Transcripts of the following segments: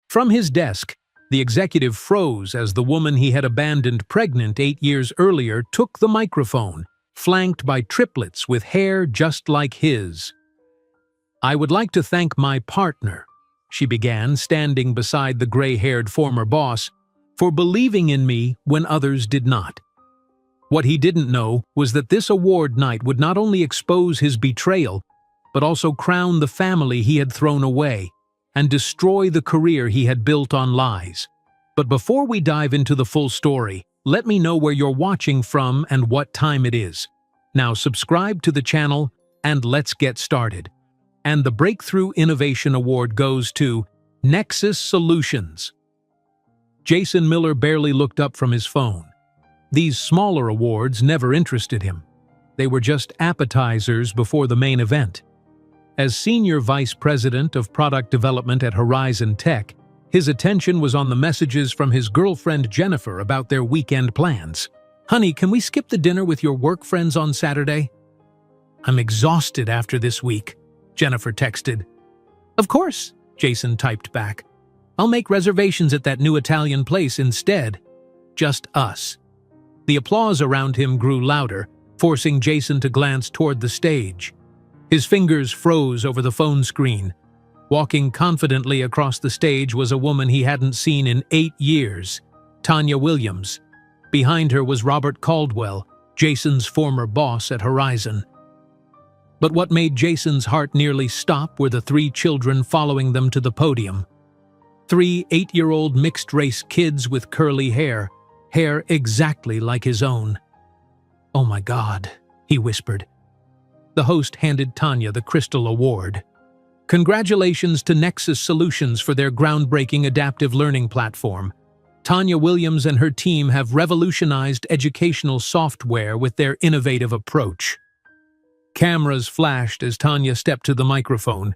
From his desk, the executive froze as the woman he had abandoned pregnant 8 years earlier took the microphone, flanked by triplets with hair just like his. "I would like to thank my partner," she began, standing beside the gray-haired former boss, "for believing in me when others did not." What he didn't know was that this award night would not only expose his betrayal, but also crown the family he had thrown away and destroy the career he had built on lies. But before we dive into the full story, let me know where you're watching from and what time it is. Now subscribe to the channel and let's get started. And the Breakthrough Innovation Award goes to Nexus Solutions. Jason Miller barely looked up from his phone. These smaller awards never interested him. They were just appetizers before the main event. As Senior Vice President of Product Development at Horizon Tech, his attention was on the messages from his girlfriend Jennifer about their weekend plans. "Honey, can we skip the dinner with your work friends on Saturday?" "I'm exhausted after this week," Jennifer texted. "Of course," Jason typed back. "I'll make reservations at that new Italian place instead. Just us." The applause around him grew louder, forcing Jason to glance toward the stage. His fingers froze over the phone screen. Walking confidently across the stage was a woman he hadn't seen in 8 years, Tanya Williams. Behind her was Robert Caldwell, Jason's former boss at Horizon. But what made Jason's heart nearly stop were the 3 children following them to the podium. 3 8-year-old mixed-race kids with curly hair exactly like his own. "Oh my God," he whispered. The host handed Tanya the Crystal Award. "Congratulations to Nexus Solutions for their groundbreaking adaptive learning platform. Tanya Williams and her team have revolutionized educational software with their innovative approach." Cameras flashed as Tanya stepped to the microphone.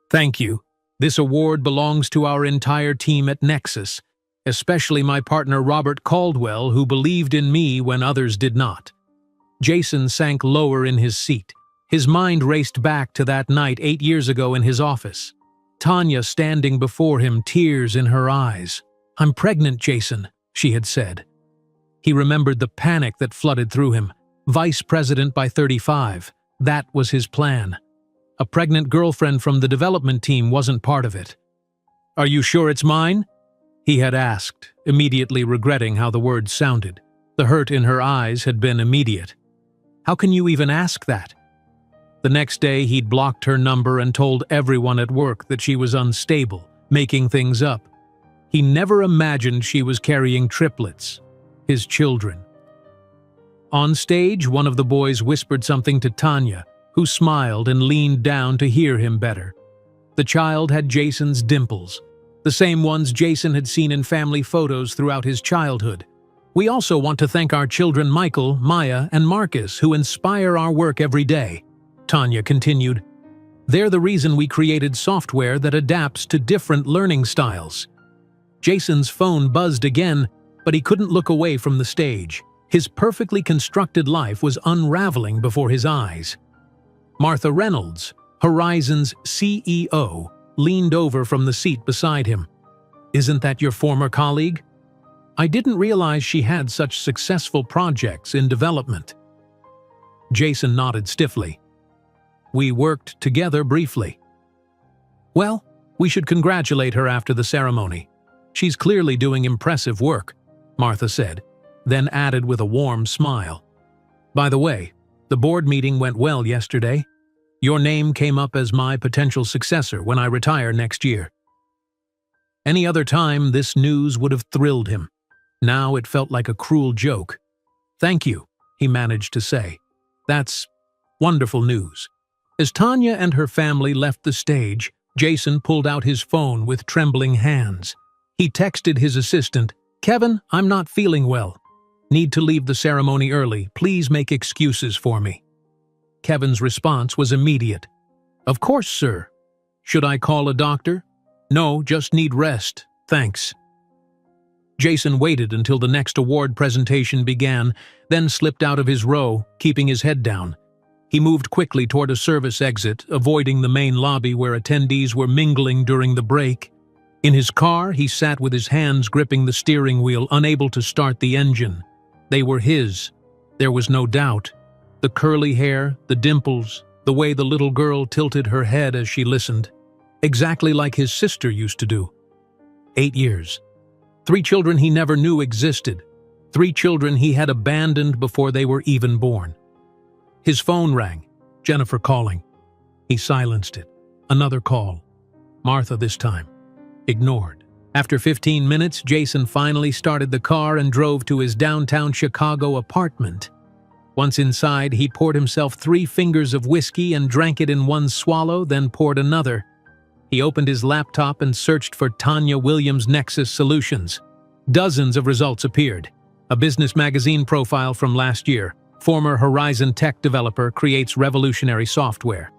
"Thank you. This award belongs to our entire team at Nexus, especially my partner Robert Caldwell, who believed in me when others did not." Jason sank lower in his seat. His mind raced back to that night 8 years ago in his office. Tanya standing before him, tears in her eyes. "I'm pregnant, Jason," she had said. He remembered the panic that flooded through him. Vice president by 35. That was his plan. A pregnant girlfriend from the development team wasn't part of it. "Are you sure it's mine?" he had asked, immediately regretting how the words sounded. The hurt in her eyes had been immediate. How can you even ask that? The next day, he'd blocked her number and told everyone at work that she was unstable, making things up. He never imagined she was carrying triplets, his children. On stage, one of the boys whispered something to Tanya, who smiled and leaned down to hear him better. The child had Jason's dimples, the same ones Jason had seen in family photos throughout his childhood. "We also want to thank our children Michael, Maya, and Marcus, who inspire our work every day," Tanya continued. "They're the reason we created software that adapts to different learning styles." Jason's phone buzzed again, but he couldn't look away from the stage. His perfectly constructed life was unraveling before his eyes. Martha Reynolds, Horizon's CEO, leaned over from the seat beside him. "Isn't that your former colleague? I didn't realize she had such successful projects in development." Jason nodded stiffly. "We worked together briefly." "Well, we should congratulate her after the ceremony. She's clearly doing impressive work," Martha said, then added with a warm smile. "By the way, the board meeting went well yesterday. Your name came up as my potential successor when I retire next year." Any other time, this news would have thrilled him. Now it felt like a cruel joke. "Thank you," he managed to say. "That's wonderful news." As Tanya and her family left the stage, Jason pulled out his phone with trembling hands. He texted his assistant, "Kevin, I'm not feeling well. Need to leave the ceremony early. Please make excuses for me." Kevin's response was immediate. "Of course, sir. Should I call a doctor?" "No, just need rest. Thanks." Jason waited until the next award presentation began, then slipped out of his row, keeping his head down. He moved quickly toward a service exit, avoiding the main lobby where attendees were mingling during the break. In his car, he sat with his hands gripping the steering wheel, unable to start the engine. They were his. There was no doubt. The curly hair, the dimples, the way the little girl tilted her head as she listened. Exactly like his sister used to do. 8 years. 3 children he never knew existed. 3 children he had abandoned before they were even born. His phone rang. Jennifer calling. He silenced it. Another call. Martha this time. Ignored. After 15 minutes, Jason finally started the car and drove to his downtown Chicago apartment. Once inside, he poured himself 3 fingers of whiskey and drank it in one swallow, then poured another. He opened his laptop and searched for Tanya Williams Nexus Solutions. Dozens of results appeared. A business magazine profile from last year. Former Horizon Tech developer creates revolutionary software.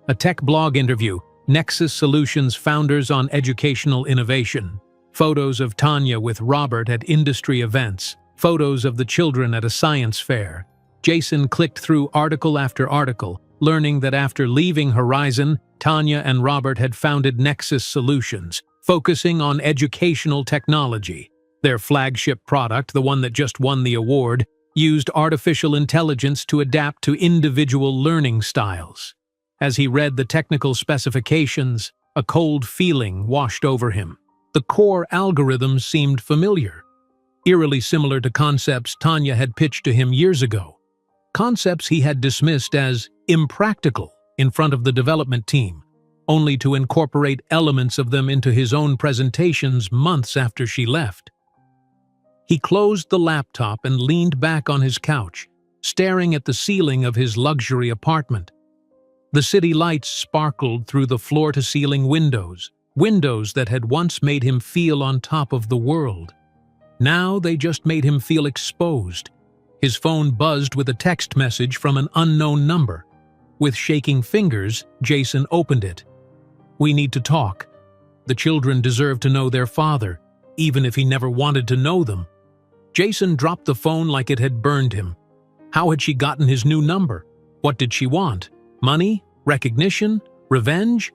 A tech blog interview. Nexus Solutions founders on educational innovation. Photos of Tanya with Robert at industry events. Photos of the children at a science fair. Jason clicked through article after article, learning that after leaving Horizon, Tanya and Robert had founded Nexus Solutions, focusing on educational technology. Their flagship product, the one that just won the award, used artificial intelligence to adapt to individual learning styles. As he read the technical specifications, a cold feeling washed over him. The core algorithms seemed familiar, eerily similar to concepts Tanya had pitched to him years ago. Concepts he had dismissed as impractical in front of the development team, only to incorporate elements of them into his own presentations months after she left. He closed the laptop and leaned back on his couch, staring at the ceiling of his luxury apartment. The city lights sparkled through the floor-to-ceiling windows, windows that had once made him feel on top of the world. Now they just made him feel exposed. His phone buzzed with a text message from an unknown number. With shaking fingers, Jason opened it. "We need to talk. The children deserve to know their father, even if he never wanted to know them." Jason dropped the phone like it had burned him. How had she gotten his new number? What did she want? Money? Recognition? Revenge?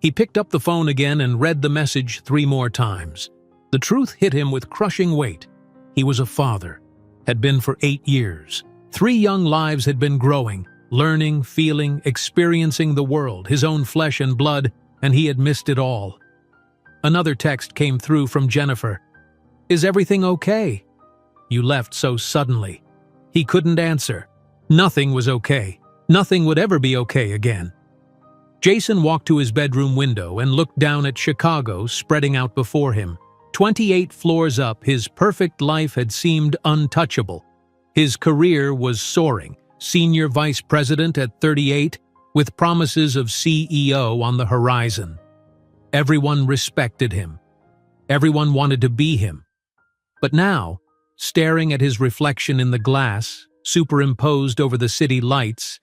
He picked up the phone again and read the message 3 more times. The truth hit him with crushing weight. He was a father. Had been for 8 years. 3 young lives had been growing, learning, feeling, experiencing the world, his own flesh and blood, and he had missed it all. Another text came through from Jennifer. "Is everything okay? You left so suddenly." He couldn't answer. Nothing was okay. Nothing would ever be okay again. Jason walked to his bedroom window and looked down at Chicago spreading out before him. 28 floors up, his perfect life had seemed untouchable. His career was soaring, senior vice president at 38, with promises of CEO on the horizon. Everyone respected him. Everyone wanted to be him. But now, staring at his reflection in the glass, superimposed over the city lights,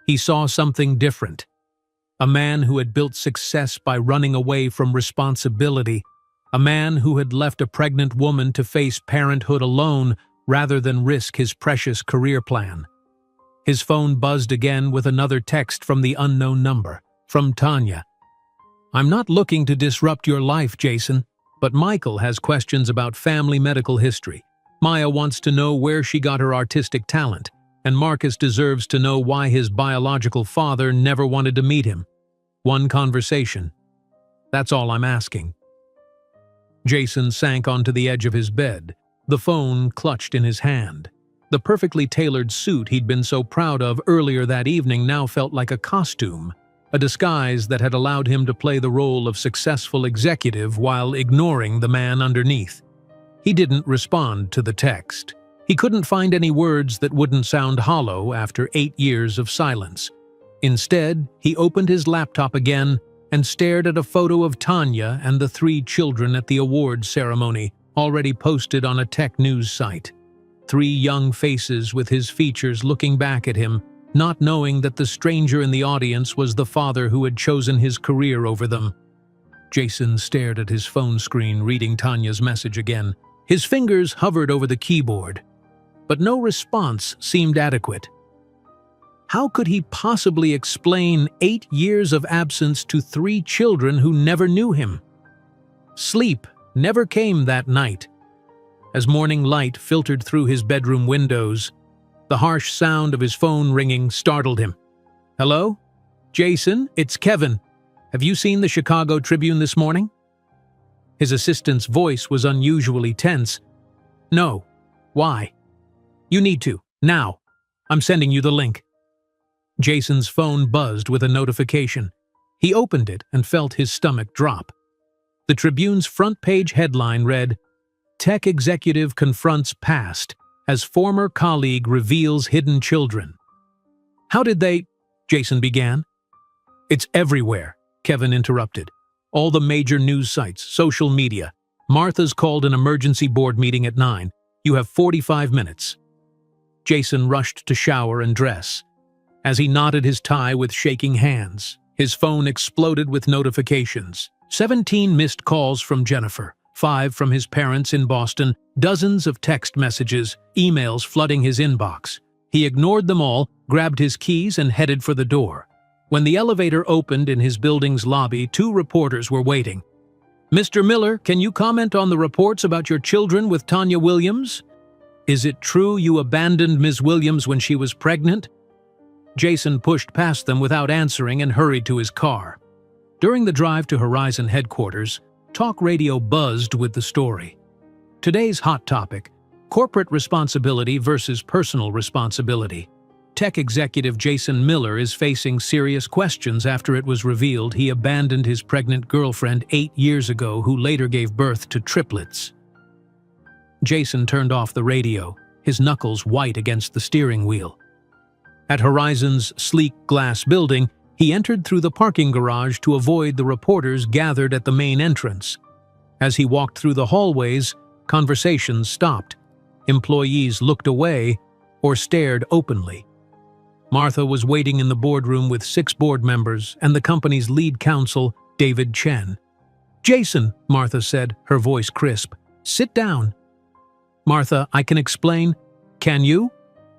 he saw something different. A man who had built success by running away from responsibility. A man who had left a pregnant woman to face parenthood alone rather than risk his precious career plan. His phone buzzed again with another text from the unknown number, from Tanya. "I'm not looking to disrupt your life, Jason, but Michael has questions about family medical history. Maya wants to know where she got her artistic talent, and Marcus deserves to know why his biological father never wanted to meet him. One conversation. That's all I'm asking." Jason sank onto the edge of his bed, the phone clutched in his hand. The perfectly tailored suit he'd been so proud of earlier that evening now felt like a costume, a disguise that had allowed him to play the role of successful executive while ignoring the man underneath. He didn't respond to the text. He couldn't find any words that wouldn't sound hollow after 8 years of silence. Instead, he opened his laptop again and stared at a photo of Tanya and the 3 children at the awards ceremony, already posted on a tech news site. 3 young faces with his features looking back at him, not knowing that the stranger in the audience was the father who had chosen his career over them. Jason stared at his phone screen, reading Tanya's message again. His fingers hovered over the keyboard, but no response seemed adequate. How could he possibly explain 8 years of absence to 3 children who never knew him? Sleep never came that night. As morning light filtered through his bedroom windows, the harsh sound of his phone ringing startled him. "Hello? Jason, it's Kevin. Have you seen the Chicago Tribune this morning?" His assistant's voice was unusually tense. "No. Why?" "You need to. Now. I'm sending you the link." Jason's phone buzzed with a notification. He opened it and felt his stomach drop. The Tribune's front-page headline read, "Tech Executive Confronts Past as Former Colleague Reveals Hidden Children." "How did they—" Jason began. "It's everywhere," Kevin interrupted. "All the major news sites, social media. Martha's called an emergency board meeting at 9. You have 45 minutes. Jason rushed to shower and dress. As he knotted his tie with shaking hands, his phone exploded with notifications. 17 missed calls from Jennifer, 5 from his parents in Boston, dozens of text messages, emails flooding his inbox. He ignored them all, grabbed his keys and headed for the door. When the elevator opened in his building's lobby, 2 reporters were waiting. "Mr. Miller, can you comment on the reports about your children with Tanya Williams? Is it true you abandoned Ms. Williams when she was pregnant?" Jason pushed past them without answering and hurried to his car. During the drive to Horizon headquarters, talk radio buzzed with the story. Today's hot topic: corporate responsibility versus personal responsibility. Tech executive Jason Miller is facing serious questions after it was revealed he abandoned his pregnant girlfriend 8 years ago, who later gave birth to triplets. Jason turned off the radio, his knuckles white against the steering wheel. At Horizon's sleek glass building, he entered through the parking garage to avoid the reporters gathered at the main entrance. As he walked through the hallways, conversations stopped. Employees looked away or stared openly. Martha was waiting in the boardroom with 6 board members and the company's lead counsel, David Chen. "Jason," Martha said, her voice crisp, "sit down." "Martha, I can explain." "Can you?"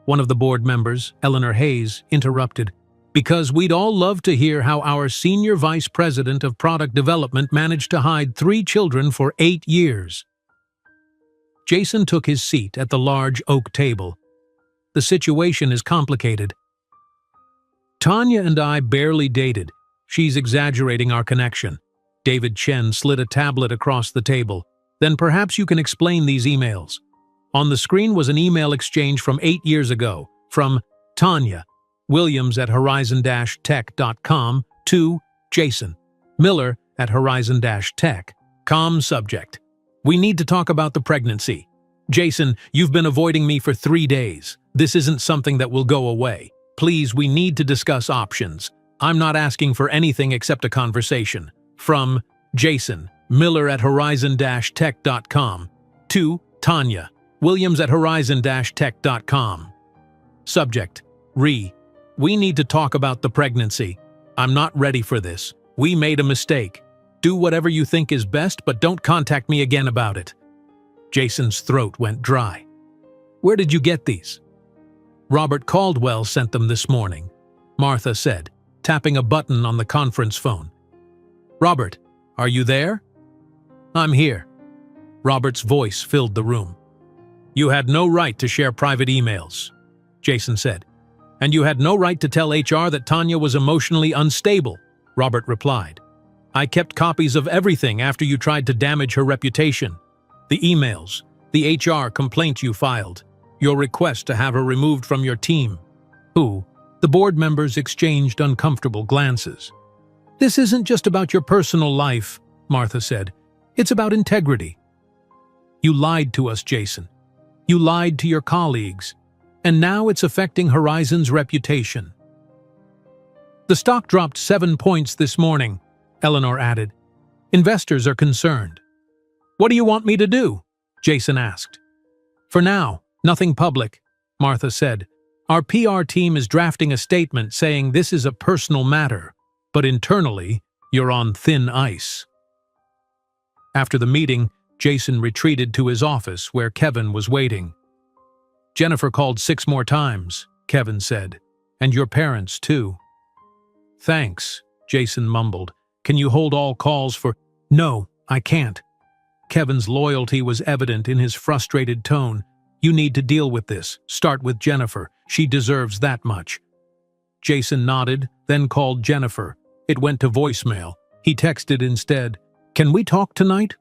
One of the board members, Eleanor Hayes, interrupted. "Because we'd all love to hear how our senior vice president of product development managed to hide 3 children for 8 years. Jason took his seat at the large oak table. "The situation is complicated. Tanya and I barely dated. She's exaggerating our connection." David Chen slid a tablet across the table. "Then perhaps you can explain these emails." On the screen was an email exchange from 8 years ago, from Tanya Williams at horizon-tech.com to Jason Miller at horizon-tech.com. Subject: "We need to talk about the pregnancy. Jason, you've been avoiding me for 3 days. This isn't something that will go away. Please, we need to discuss options. I'm not asking for anything except a conversation." From Jason Miller at horizon-tech.com to Tanya Williams at horizon-tech.com. Subject: We need to talk about the pregnancy. I'm not ready for this. We made a mistake. Do whatever you think is best, but don't contact me again about it. Jason's throat went dry. "Where did you get these?" "Robert Caldwell sent them this morning," Martha said, tapping a button on the conference phone. "Robert, are you there?" "I'm here." Robert's voice filled the room. "You had no right to share private emails," Jason said. "And you had no right to tell HR that Tanya was emotionally unstable," Robert replied. "I kept copies of everything after you tried to damage her reputation. The emails, the HR complaint you filed, your request to have her removed from your team." "Who?" The board members exchanged uncomfortable glances. "This isn't just about your personal life," Martha said. "It's about integrity. You lied to us, Jason. You lied to your colleagues. And now it's affecting Horizon's reputation." "The stock dropped 7 points this morning," Eleanor added. "Investors are concerned." "What do you want me to do?" Jason asked. "For now, nothing public," Martha said. "Our PR team is drafting a statement saying this is a personal matter, but internally, you're on thin ice." After the meeting, Jason retreated to his office where Kevin was waiting. "Jennifer called 6 more times," Kevin said. "And your parents, too." "Thanks," Jason mumbled. "Can you hold all calls for—" "No, I can't," Kevin's loyalty was evident in his frustrated tone. "You need to deal with this. Start with Jennifer. She deserves that much." Jason nodded, then called Jennifer. It went to voicemail. He texted instead, "Can we talk tonight?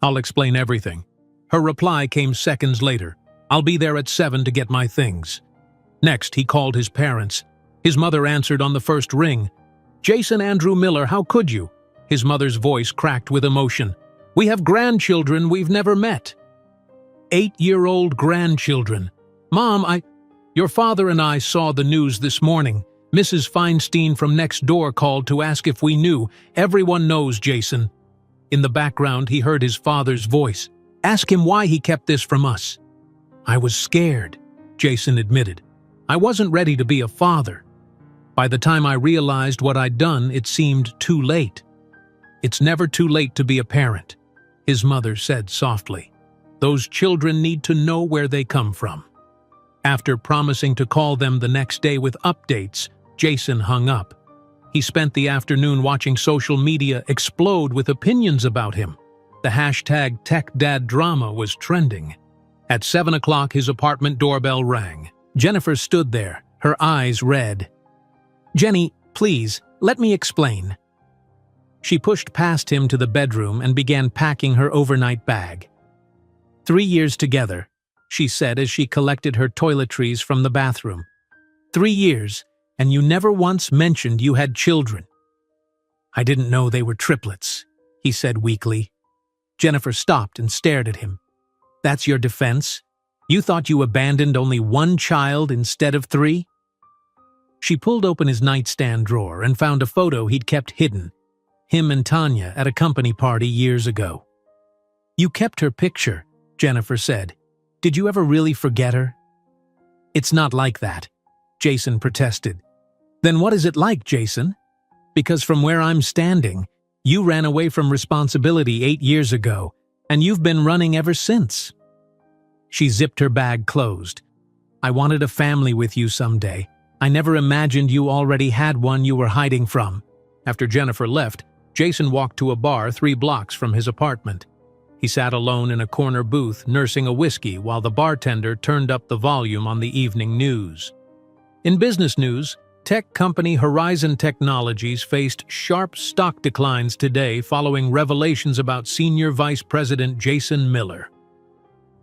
I'll explain everything." Her reply came seconds later. "I'll be there at 7 to get my things." Next, he called his parents. His mother answered on the first ring. "Jason Andrew Miller, how could you?" His mother's voice cracked with emotion. "We have grandchildren we've never met." 8-year-old grandchildren. "Mom, Your father and I saw the news this morning. Mrs. Feinstein from next door called to ask if we knew. Everyone knows, Jason." In the background, he heard his father's voice. "Ask him why he kept this from us." "I was scared," Jason admitted. "I wasn't ready to be a father. By the time I realized what I'd done, it seemed too late." "It's never too late to be a parent," his mother said softly. "Those children need to know where they come from." After promising to call them the next day with updates, Jason hung up. He spent the afternoon watching social media explode with opinions about him. The hashtag #TechDadDrama was trending. At 7 o'clock, his apartment doorbell rang. Jennifer stood there, her eyes red. "Jenny, please, let me explain." She pushed past him to the bedroom and began packing her overnight bag. 3 years together, she said as she collected her toiletries from the bathroom. 3 years, and you never once mentioned you had children. "I didn't know they were triplets," he said weakly. Jennifer stopped and stared at him. "That's your defense? You thought you abandoned only one child instead of 3? She pulled open his nightstand drawer and found a photo he'd kept hidden. Him and Tanya at a company party years ago. "You kept her picture," Jennifer said. "Did you ever really forget her?" "It's not like that," Jason protested. "Then what is it like, Jason? Because from where I'm standing, you ran away from responsibility 8 years ago, and you've been running ever since." She zipped her bag closed. "I wanted a family with you someday. I never imagined you already had one you were hiding from." After Jennifer left, Jason walked to a bar 3 blocks from his apartment. He sat alone in a corner booth, nursing a whiskey while the bartender turned up the volume on the evening news. In business news, tech company Horizon Technologies faced sharp stock declines today following revelations about Senior Vice President Jason Miller.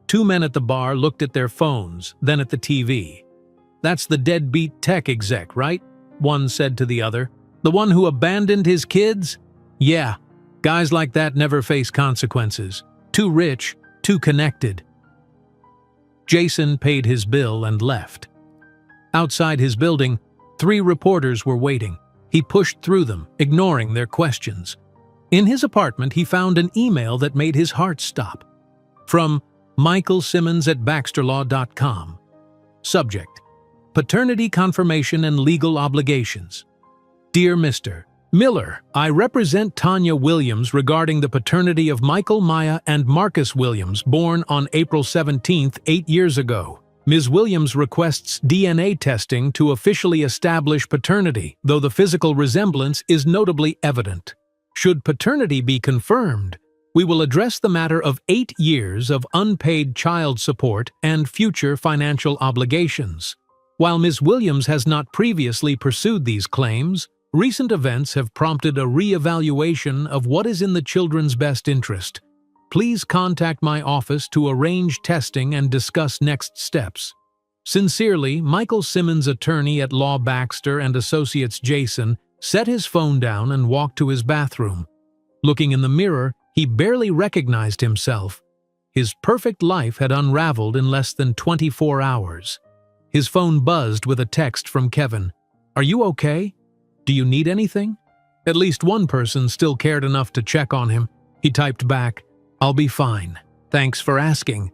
2 men at the bar looked at their phones, then at the TV. "That's the deadbeat tech exec, right?" one said to the other. "The one who abandoned his kids?" "Yeah, guys like that never face consequences. Too rich, too connected." Jason paid his bill and left. Outside his building, 3 reporters were waiting. He pushed through them, ignoring their questions. In his apartment, he found an email that made his heart stop. From Michael Simmons at baxterlaw.com. Subject: Paternity confirmation and legal obligations. Dear Mr. Miller, I represent Tanya Williams regarding the paternity of Michael Maya and Marcus Williams, born on April 17, 8 years ago. Ms. Williams requests DNA testing to officially establish paternity, though the physical resemblance is notably evident. Should paternity be confirmed, we will address the matter of 8 years of unpaid child support and future financial obligations. While Ms. Williams has not previously pursued these claims, recent events have prompted a re-evaluation of what is in the children's best interest. Please contact my office to arrange testing and discuss next steps. Sincerely, Michael Simmons, attorney at Law Baxter and Associates. Jason set his phone down and walked to his bathroom. Looking in the mirror, he barely recognized himself. His perfect life had unraveled in less than 24 hours. His phone buzzed with a text from Kevin. "Are you okay? Do you need anything?" At least one person still cared enough to check on him. He typed back, "I'll be fine. Thanks for asking."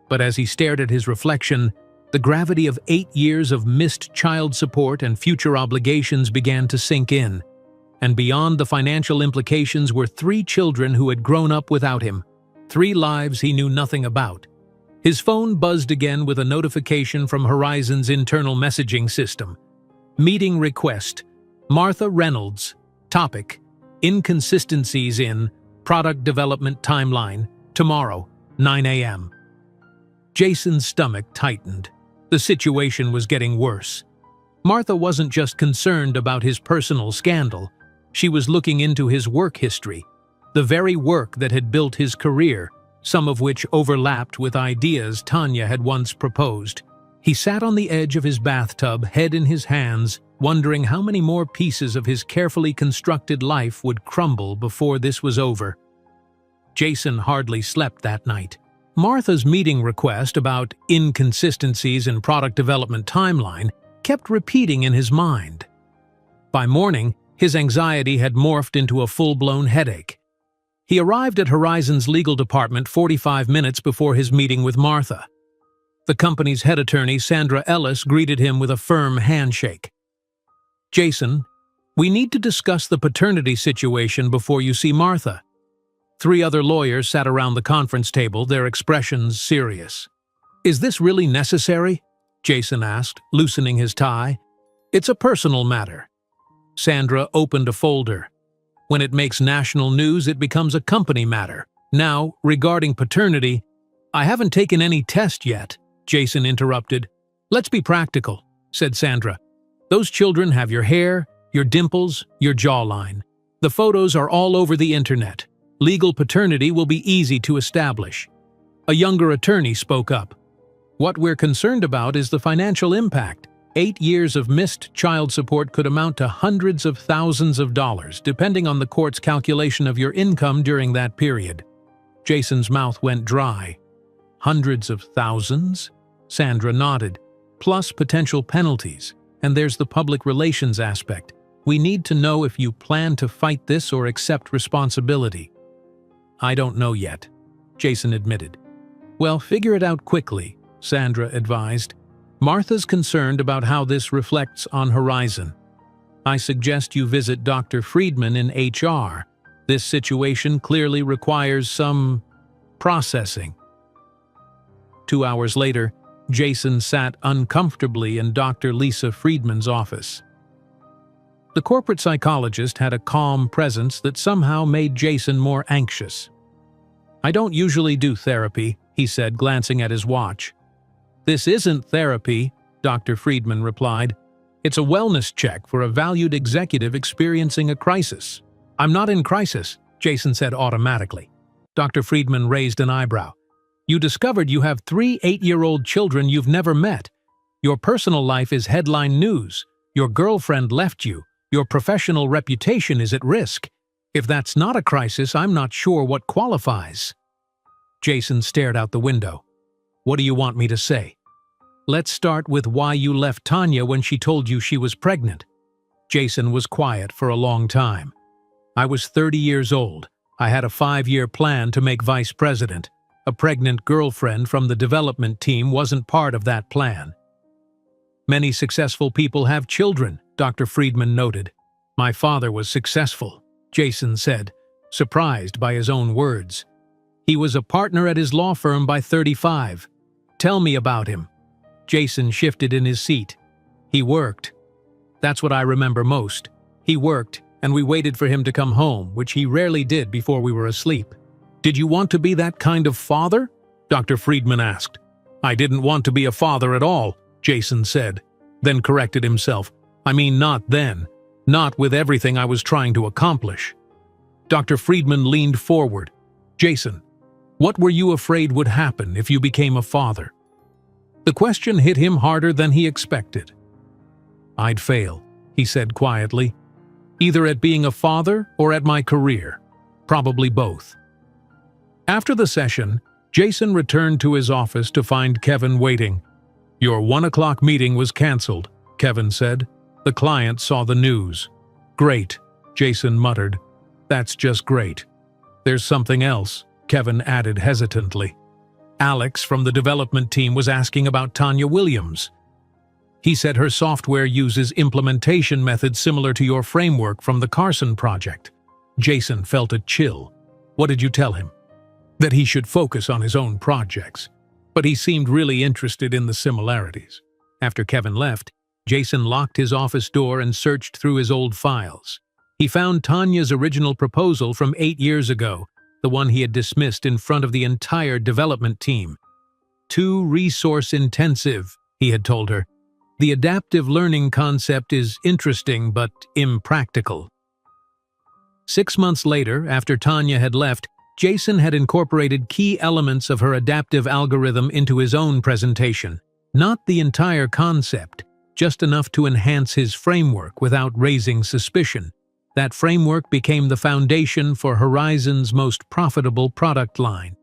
But as he stared at his reflection, the gravity of 8 years of missed child support and future obligations began to sink in. And beyond the financial implications were 3 children who had grown up without him, 3 lives he knew nothing about. His phone buzzed again with a notification from Horizon's internal messaging system. Meeting request. Martha Reynolds. Topic: Inconsistencies in product development timeline. Tomorrow, 9 a.m. Jason's stomach tightened. The situation was getting worse. Martha wasn't just concerned about his personal scandal. She was looking into his work history, the very work that had built his career, some of which overlapped with ideas Tanya had once proposed. He sat on the edge of his bathtub, head in his hands, wondering how many more pieces of his carefully constructed life would crumble before this was over. Jason hardly slept that night. Martha's meeting request about inconsistencies in product development timeline kept repeating in his mind. By morning, his anxiety had morphed into a full-blown headache. He arrived at Horizon's legal department 45 minutes before his meeting with Martha. The company's head attorney, Sandra Ellis, greeted him with a firm handshake. "Jason, we need to discuss the paternity situation before you see Martha." 3 other lawyers sat around the conference table, their expressions serious. "Is this really necessary?" Jason asked, loosening his tie. "It's a personal matter." Sandra opened a folder. "When it makes national news, it becomes a company matter. Now, regarding paternity, I haven't taken any test yet," Jason interrupted. "Let's be practical," said Sandra. "Those children have your hair, your dimples, your jawline. The photos are all over the internet. Legal paternity will be easy to establish." A younger attorney spoke up. "What we're concerned about is the financial impact. 8 years of missed child support could amount to hundreds of thousands of dollars, depending on the court's calculation of your income during that period." Jason's mouth went dry. "Hundreds of thousands?" Sandra nodded. "Plus potential penalties. And there's the public relations aspect. We need to know if you plan to fight this or accept responsibility." "I don't know yet," Jason admitted. "Well, figure it out quickly," Sandra advised. "Martha's concerned about how this reflects on Horizon. I suggest you visit Dr. Friedman in HR. This situation clearly requires some processing." 2 hours later, Jason sat uncomfortably in Dr. Lisa Friedman's office. The corporate psychologist had a calm presence that somehow made Jason more anxious. "I don't usually do therapy," he said, glancing at his watch. "This isn't therapy," Dr. Friedman replied. "It's a wellness check for a valued executive experiencing a crisis." "I'm not in crisis," Jason said automatically. Dr. Friedman raised an eyebrow. "You discovered you have 3 8-year-old children you've never met. Your personal life is headline news. Your girlfriend left you. Your professional reputation is at risk. If that's not a crisis, I'm not sure what qualifies." Jason stared out the window. "What do you want me to say?" "Let's start with why you left Tanya when she told you she was pregnant." Jason was quiet for a long time. "I was 30 years old. I had a 5-year plan to make vice president. A pregnant girlfriend from the development team wasn't part of that plan." "Many successful people have children," Dr. Friedman noted. "My father was successful," Jason said, surprised by his own words. "He was a partner at his law firm by 35. Tell me about him." Jason shifted in his seat. "He worked. That's what I remember most. He worked, and we waited for him to come home, which he rarely did before we were asleep." "Did you want to be that kind of father?" Dr. Friedman asked. "I didn't want to be a father at all," Jason said, then corrected himself. "I mean, not then. Not with everything I was trying to accomplish." Dr. Friedman leaned forward. "Jason, what were you afraid would happen if you became a father?" The question hit him harder than he expected. "I'd fail," he said quietly. "Either at being a father or at my career. Probably both." After the session, Jason returned to his office to find Kevin waiting. "Your 1 o'clock meeting was canceled," Kevin said. "The client saw the news." "Great," Jason muttered. "That's just great." "There's something else," Kevin added hesitantly. "Alex from the development team was asking about Tanya Williams. He said her software uses implementation methods similar to your framework from the Carson project." Jason felt a chill. "What did you tell him?" "That he should focus on his own projects. But he seemed really interested in the similarities." After Kevin left, Jason locked his office door and searched through his old files. He found Tanya's original proposal from 8 years ago, the one he had dismissed in front of the entire development team. Too resource-intensive, he had told her. The adaptive learning concept is interesting but impractical. 6 months later, after Tanya had left, Jason had incorporated key elements of her adaptive algorithm into his own presentation. Not the entire concept, just enough to enhance his framework without raising suspicion. That framework became the foundation for Horizon's most profitable product line.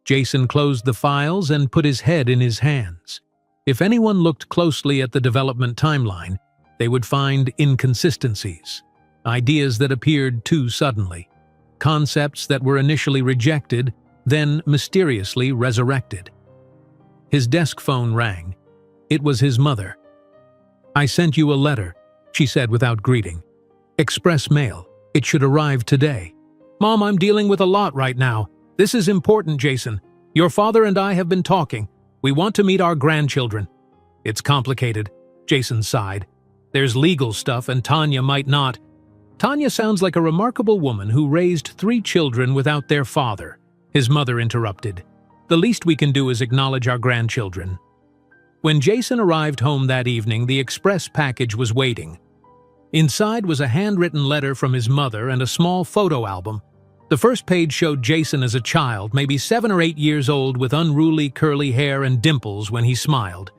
Jason closed the files and put his head in his hands. If anyone looked closely at the development timeline, they would find inconsistencies, ideas that appeared too suddenly, concepts that were initially rejected, then mysteriously resurrected. His desk phone rang. It was his mother. "I sent you a letter," she said without greeting. "Express mail. It should arrive today." "Mom, I'm dealing with a lot right now. This is important, Jason. Your father and I have been talking. We want to meet our grandchildren." "It's complicated," Jason sighed. "There's legal stuff and Tanya might not." "Tanya sounds like a remarkable woman who raised 3 children without their father," his mother interrupted. "The least we can do is acknowledge our grandchildren." When Jason arrived home that evening, the express package was waiting. Inside was a handwritten letter from his mother and a small photo album. The first page showed Jason as a child, maybe 7 or 8 years old, with unruly curly hair and dimples when he smiled.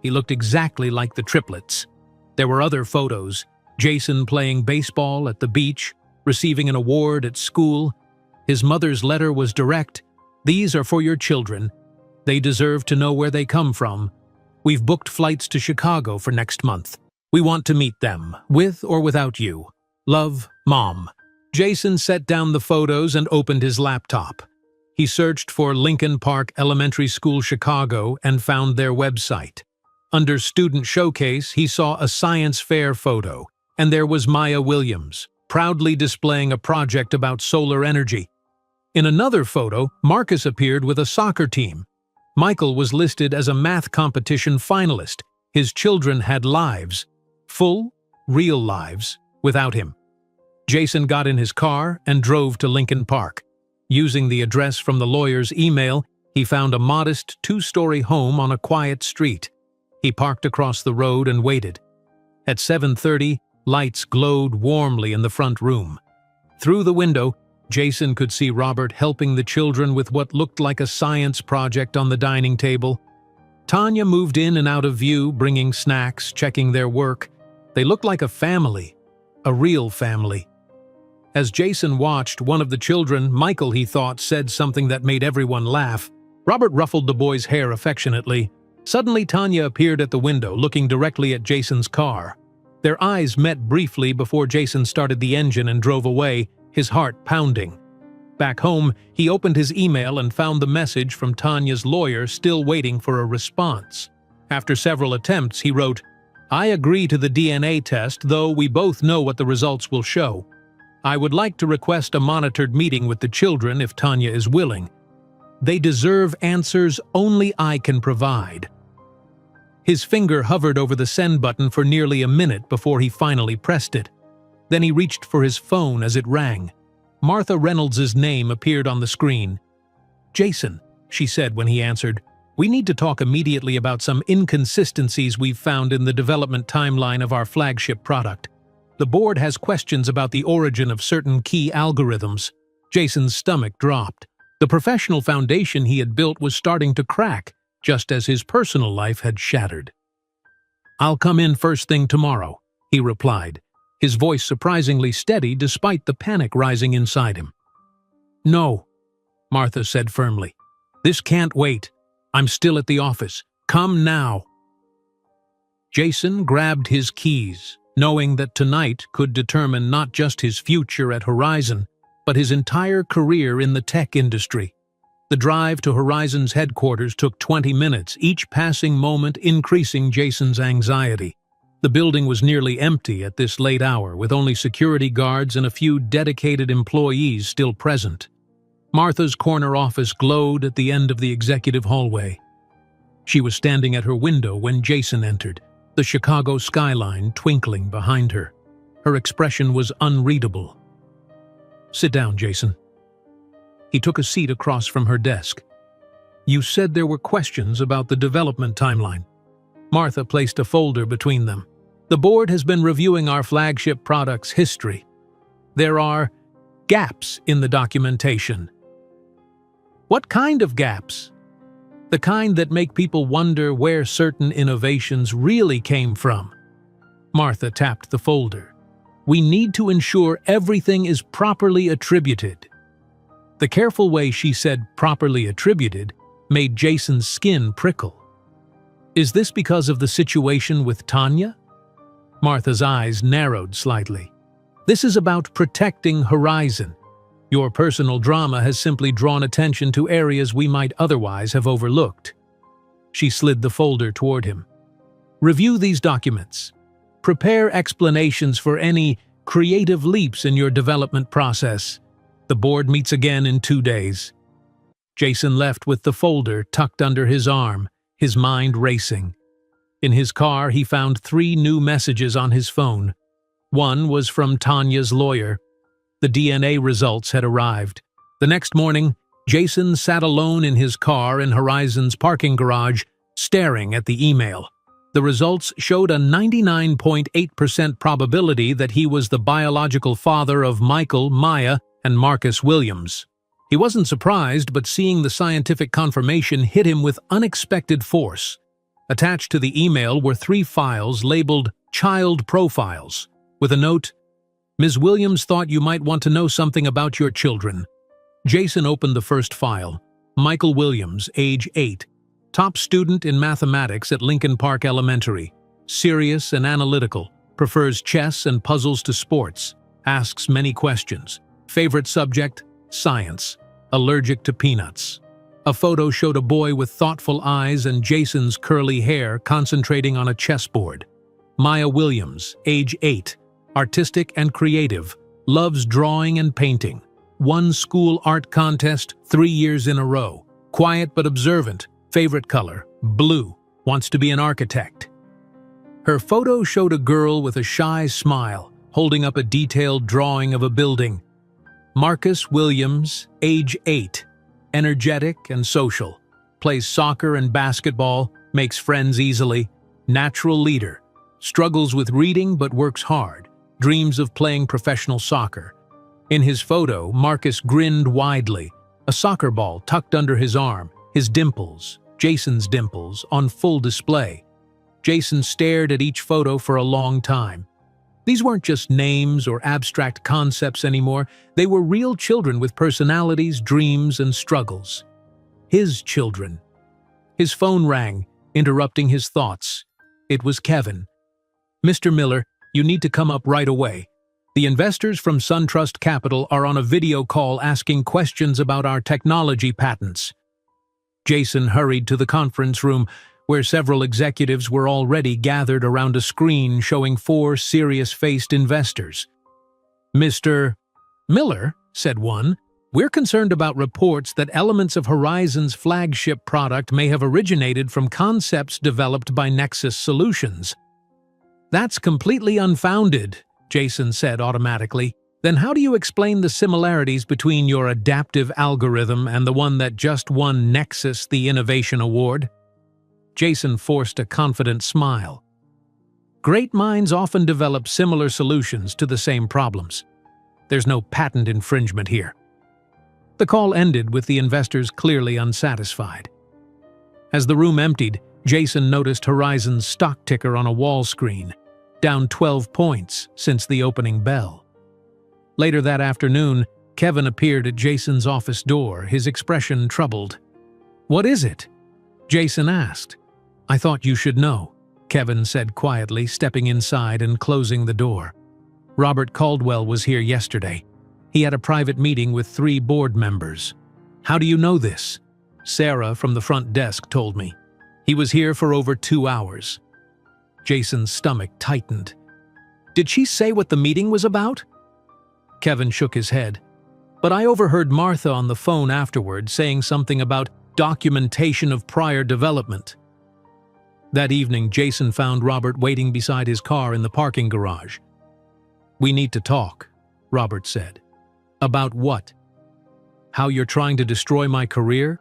He looked exactly like the Triplets. There were other photos. Jason playing baseball at the beach, receiving an award at school. His mother's letter was direct. "These are for your children. They deserve to know where they come from. We've booked flights to Chicago for next month. We want to meet them, with or without you. Love, Mom." Jason set down the photos and opened his laptop. He searched for Lincoln Park Elementary School, Chicago, and found their website. Under Student Showcase, he saw a science fair photo, and there was Maya Williams, proudly displaying a project about solar energy. In another photo, Marcus appeared with a soccer team. Michael was listed as a math competition finalist. His children had lives, full, real lives, without him. Jason got in his car and drove to Lincoln Park. Using the address from the lawyer's email, he found a modest 2-story home on a quiet street. He parked across the road and waited. At 7:30, lights glowed warmly in the front room. Through the window, Jason could see Robert helping the children with what looked like a science project on the dining table. Tanya moved in and out of view, bringing snacks, checking their work. They looked like a family, a real family. As Jason watched, one of the children, Michael, he thought, said something that made everyone laugh. Robert ruffled the boy's hair affectionately. Suddenly, Tanya appeared at the window, looking directly at Jason's car. Their eyes met briefly before Jason started the engine and drove away, his heart pounding. Back home, he opened his email and found the message from Tanya's lawyer still waiting for a response. After several attempts, he wrote, "I agree to the DNA test, though we both know what the results will show. I would like to request a monitored meeting with the children if Tanya is willing. They deserve answers only I can provide." His finger hovered over the send button for nearly a minute before he finally pressed it. Then he reached for his phone as it rang. Martha Reynolds' name appeared on the screen. "Jason," she said when he answered, "we need to talk immediately about some inconsistencies we've found in the development timeline of our flagship product. The board has questions about the origin of certain key algorithms." Jason's stomach dropped. The professional foundation he had built was starting to crack, just as his personal life had shattered. "I'll come in first thing tomorrow," he replied, his voice surprisingly steady despite the panic rising inside him. "No," Martha said firmly. "This can't wait. I'm still at the office. Come now." Jason grabbed his keys, knowing that tonight could determine not just his future at Horizon, but his entire career in the tech industry. The drive to Horizon's headquarters took 20 minutes, each passing moment increasing Jason's anxiety. The building was nearly empty at this late hour, with only security guards and a few dedicated employees still present. Martha's corner office glowed at the end of the executive hallway. She was standing at her window when Jason entered, the Chicago skyline twinkling behind her. Her expression was unreadable. "Sit down, Jason." He took a seat across from her desk. "You said there were questions about the development timeline." Martha placed a folder between them. "The board has been reviewing our flagship product's history. There are gaps in the documentation." "What kind of gaps?" "The kind that make people wonder where certain innovations really came from." Martha tapped the folder. "We need to ensure everything is properly attributed." The careful way she said "properly attributed" made Jason's skin prickle. "Is this because of the situation with Tanya?" Martha's eyes narrowed slightly. "This is about protecting Horizon. Your personal drama has simply drawn attention to areas we might otherwise have overlooked." She slid the folder toward him. "Review these documents. Prepare explanations for any creative leaps in your development process. The board meets again in 2 days." Jason left with the folder tucked under his arm, his mind racing. In his car, he found 3 new messages on his phone. One was from Tanya's lawyer. The DNA results had arrived. The next morning, Jason sat alone in his car in Horizon's parking garage, staring at the email. The results showed a 99.8% probability that he was the biological father of Michael, Maya, and Marcus Williams. He wasn't surprised, but seeing the scientific confirmation hit him with unexpected force. Attached to the email were 3 files labeled Child Profiles, with a note, "Ms. Williams thought you might want to know something about your children." Jason opened the first file. Michael Williams, age 8. Top student in mathematics at Lincoln Park Elementary. Serious and analytical. Prefers chess and puzzles to sports. Asks many questions. Favorite subject? Science. Allergic to peanuts. A photo showed a boy with thoughtful eyes and Jason's curly hair concentrating on a chessboard. Maya Williams, age 8. Artistic and creative. Loves drawing and painting. Won school art contest 3 years in a row. Quiet but observant. Favorite color? Blue. Wants to be an architect. Her photo showed a girl with a shy smile, holding up a detailed drawing of a building. Marcus Williams, age 8. Energetic and social. Plays soccer and basketball, makes friends easily. Natural leader. Struggles with reading but works hard. Dreams of playing professional soccer. In his photo, Marcus grinned widely, a soccer ball tucked under his arm, his dimples, Jason's dimples, on full display. Jason stared at each photo for a long time. These weren't just names or abstract concepts anymore. They were real children with personalities, dreams, and struggles. His children. His phone rang, interrupting his thoughts. It was Kevin. "Mr. Miller, you need to come up right away. The investors from SunTrust Capital are on a video call asking questions about our technology patents." Jason hurried to the conference room, where several executives were already gathered around a screen showing 4 serious-faced investors. "Mr. Miller," said one, "we're concerned about reports that elements of Horizon's flagship product may have originated from concepts developed by Nexus Solutions." "That's completely unfounded," Jason said automatically. "Then how do you explain the similarities between your adaptive algorithm and the one that just won Nexus the Innovation Award?" Jason forced a confident smile. "Great minds often develop similar solutions to the same problems. There's no patent infringement here." The call ended with the investors clearly unsatisfied. As the room emptied, Jason noticed Horizon's stock ticker on a wall screen, down 12 points since the opening bell. Later that afternoon, Kevin appeared at Jason's office door, his expression troubled. "What is it?" Jason asked. "I thought you should know," Kevin said quietly, stepping inside and closing the door. "Robert Caldwell was here yesterday. He had a private meeting with 3 board members." "How do you know this?" "Sarah from the front desk told me. He was here for over 2 hours." Jason's stomach tightened. "Did she say what the meeting was about?" Kevin shook his head. "But I overheard Martha on the phone afterward saying something about documentation of prior development." That evening, Jason found Robert waiting beside his car in the parking garage. "We need to talk," Robert said. "About what?" How you're trying to destroy my career?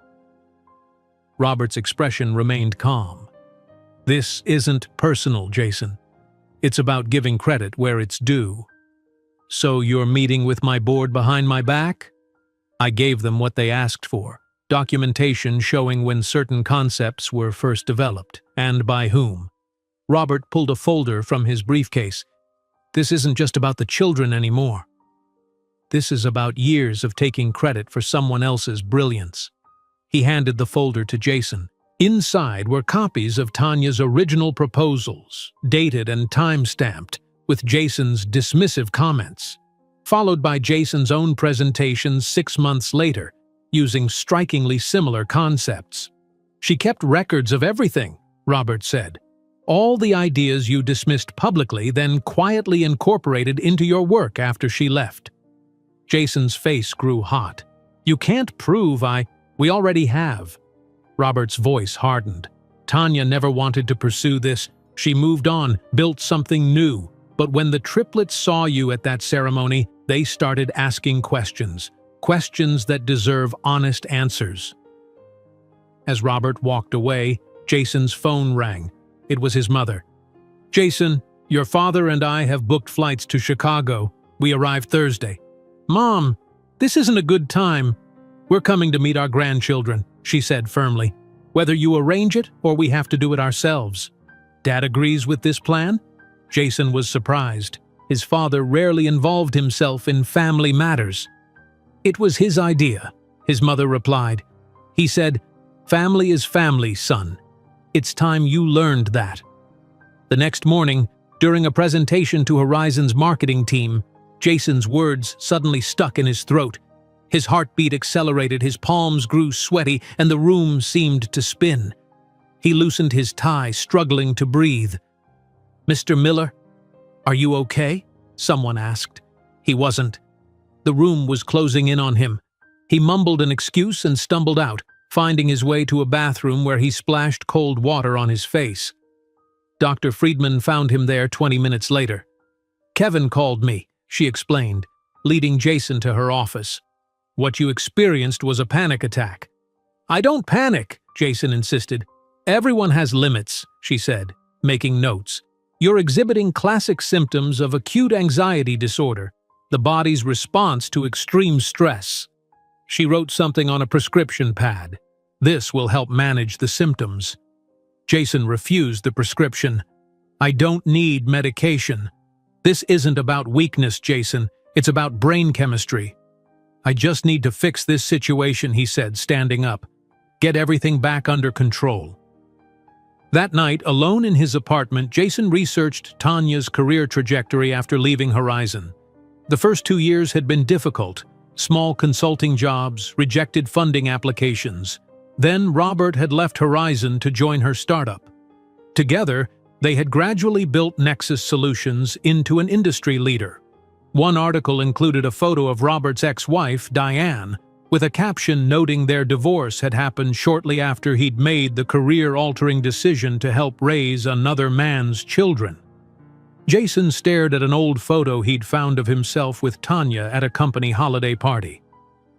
Robert's expression remained calm. This isn't personal, Jason. It's about giving credit where it's due. So you're meeting with my board behind my back? I gave them what they asked for. Documentation showing when certain concepts were first developed, and by whom. Robert pulled a folder from his briefcase. This isn't just about the children anymore. This is about years of taking credit for someone else's brilliance. He handed the folder to Jason. Inside were copies of Tanya's original proposals, dated and time-stamped, with Jason's dismissive comments, followed by Jason's own presentations 6 months later, using strikingly similar concepts. She kept records of everything, Robert said. All the ideas you dismissed publicly, then quietly incorporated into your work after she left. Jason's face grew hot. You can't prove we already have. Robert's voice hardened. Tanya never wanted to pursue this. She moved on, built something new. But when the triplets saw you at that ceremony, they started asking questions. Questions that deserve honest answers. As Robert walked away, Jason's phone rang. It was his mother. Jason, your father and I have booked flights to Chicago. We arrive Thursday. Mom, this isn't a good time. We're coming to meet our grandchildren, she said firmly. Whether you arrange it or we have to do it ourselves. Dad agrees with this plan? Jason was surprised. His father rarely involved himself in family matters. It was his idea, his mother replied. He said, family is family, son. It's time you learned that. The next morning, during a presentation to Horizon's marketing team, Jason's words suddenly stuck in his throat. His heartbeat accelerated, his palms grew sweaty, and the room seemed to spin. He loosened his tie, struggling to breathe. Mr. Miller, are you okay? Someone asked. He wasn't. The room was closing in on him. He mumbled an excuse and stumbled out, finding his way to a bathroom where he splashed cold water on his face. Dr. Friedman found him there 20 minutes later. Kevin called me, she explained, leading Jason to her office. What you experienced was a panic attack. I don't panic, Jason insisted. Everyone has limits, she said, making notes. You're exhibiting classic symptoms of acute anxiety disorder, the body's response to extreme stress. She wrote something on a prescription pad. This will help manage the symptoms. Jason refused the prescription. I don't need medication. This isn't about weakness, Jason. It's about brain chemistry. I just need to fix this situation, he said, standing up. Get everything back under control. That night, alone in his apartment, Jason researched Tanya's career trajectory after leaving Horizon. The first 2 years had been difficult. Small consulting jobs, rejected funding applications. Then Robert had left Horizon to join her startup. Together, they had gradually built Nexus Solutions into an industry leader. One article included a photo of Robert's ex-wife, Diane, with a caption noting their divorce had happened shortly after he'd made the career-altering decision to help raise another man's children. Jason stared at an old photo he'd found of himself with Tanya at a company holiday party.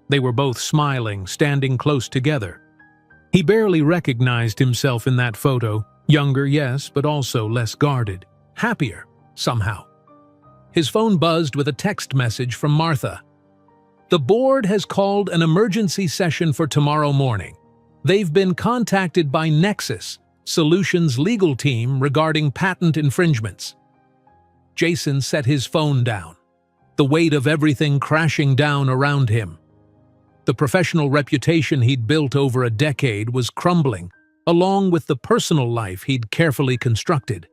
They were both smiling, standing close together. He barely recognized himself in that photo. Younger, yes, but also less guarded. Happier, somehow. His phone buzzed with a text message from Martha. The board has called an emergency session for tomorrow morning. They've been contacted by Nexus Solutions legal team regarding patent infringements. Jason set his phone down, the weight of everything crashing down around him. The professional reputation he'd built over a decade was crumbling, along with the personal life he'd carefully constructed.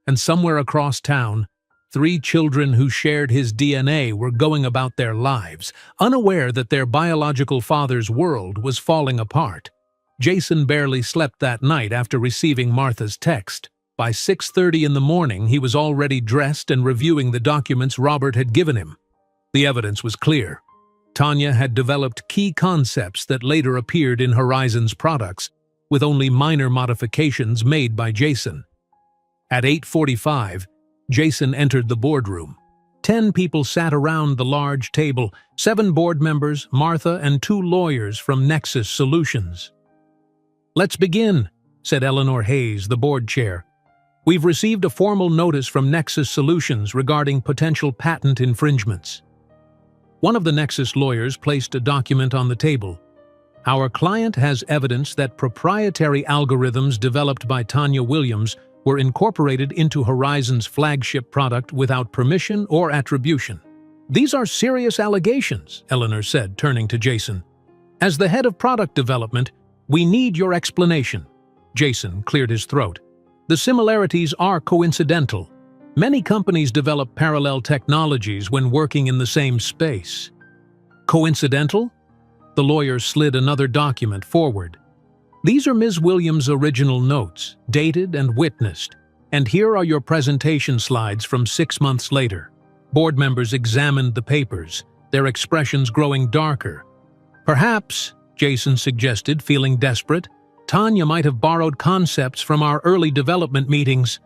And somewhere across town, 3 children who shared his DNA were going about their lives, unaware that their biological father's world was falling apart. Jason barely slept that night after receiving Martha's text. By 6:30 in the morning, he was already dressed and reviewing the documents Robert had given him. The evidence was clear. Tanya had developed key concepts that later appeared in Horizon's products, with only minor modifications made by Jason. At 8:45, Jason entered the boardroom. 10 people sat around the large table, 7 board members, Martha, and 2 lawyers from Nexus Solutions. "Let's begin," said Eleanor Hayes, the board chair. "We've received a formal notice from Nexus Solutions regarding potential patent infringements." One of the Nexus lawyers placed a document on the table. "Our client has evidence that proprietary algorithms developed by Tanya Williams were incorporated into Horizon's flagship product without permission or attribution." "These are serious allegations," Eleanor said, turning to Jason. "As the head of product development, we need your explanation." Jason cleared his throat. "The similarities are coincidental. Many companies develop parallel technologies when working in the same space." "Coincidental?" The lawyer slid another document forward. "These are Ms. Williams' original notes, dated and witnessed, and here are your presentation slides from 6 months later." Board members examined the papers, their expressions growing darker. "Perhaps," Jason suggested, feeling desperate, "Tanya might have borrowed concepts from our early development meetings.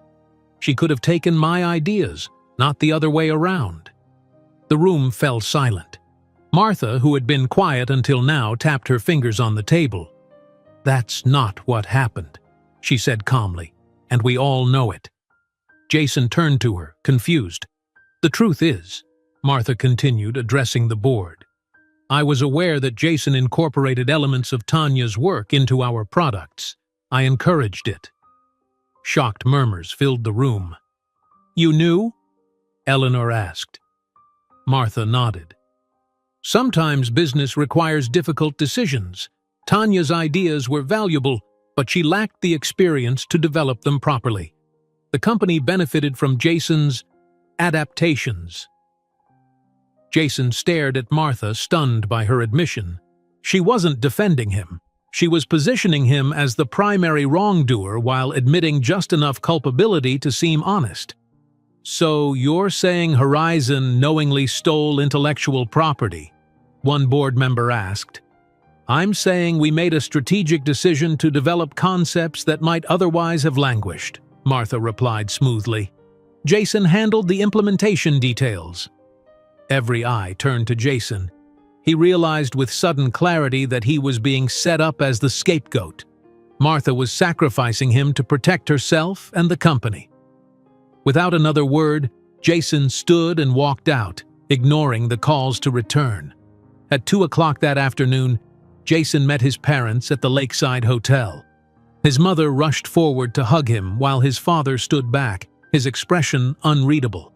She could have taken my ideas, not the other way around." The room fell silent. Martha, who had been quiet until now, tapped her fingers on the table. "That's not what happened," she said calmly, "and we all know it." Jason turned to her, confused. "The truth is," Martha continued, addressing the board, "I was aware that Jason incorporated elements of Tanya's work into our products. I encouraged it." Shocked murmurs filled the room. "You knew?" Eleanor asked. Martha nodded. "Sometimes business requires difficult decisions. Tanya's ideas were valuable, but she lacked the experience to develop them properly. The company benefited from Jason's adaptations." Jason stared at Martha, stunned by her admission. She wasn't defending him. She was positioning him as the primary wrongdoer while admitting just enough culpability to seem honest. "So you're saying Horizon knowingly stole intellectual property?" one board member asked. "I'm saying we made a strategic decision to develop concepts that might otherwise have languished," Martha replied smoothly. "Jason handled the implementation details." Every eye turned to Jason. He realized with sudden clarity that he was being set up as the scapegoat. Martha was sacrificing him to protect herself and the company. Without another word, Jason stood and walked out, ignoring the calls to return. At 2 o'clock that afternoon, Jason met his parents at the Lakeside Hotel. His mother rushed forward to hug him while his father stood back, his expression unreadable.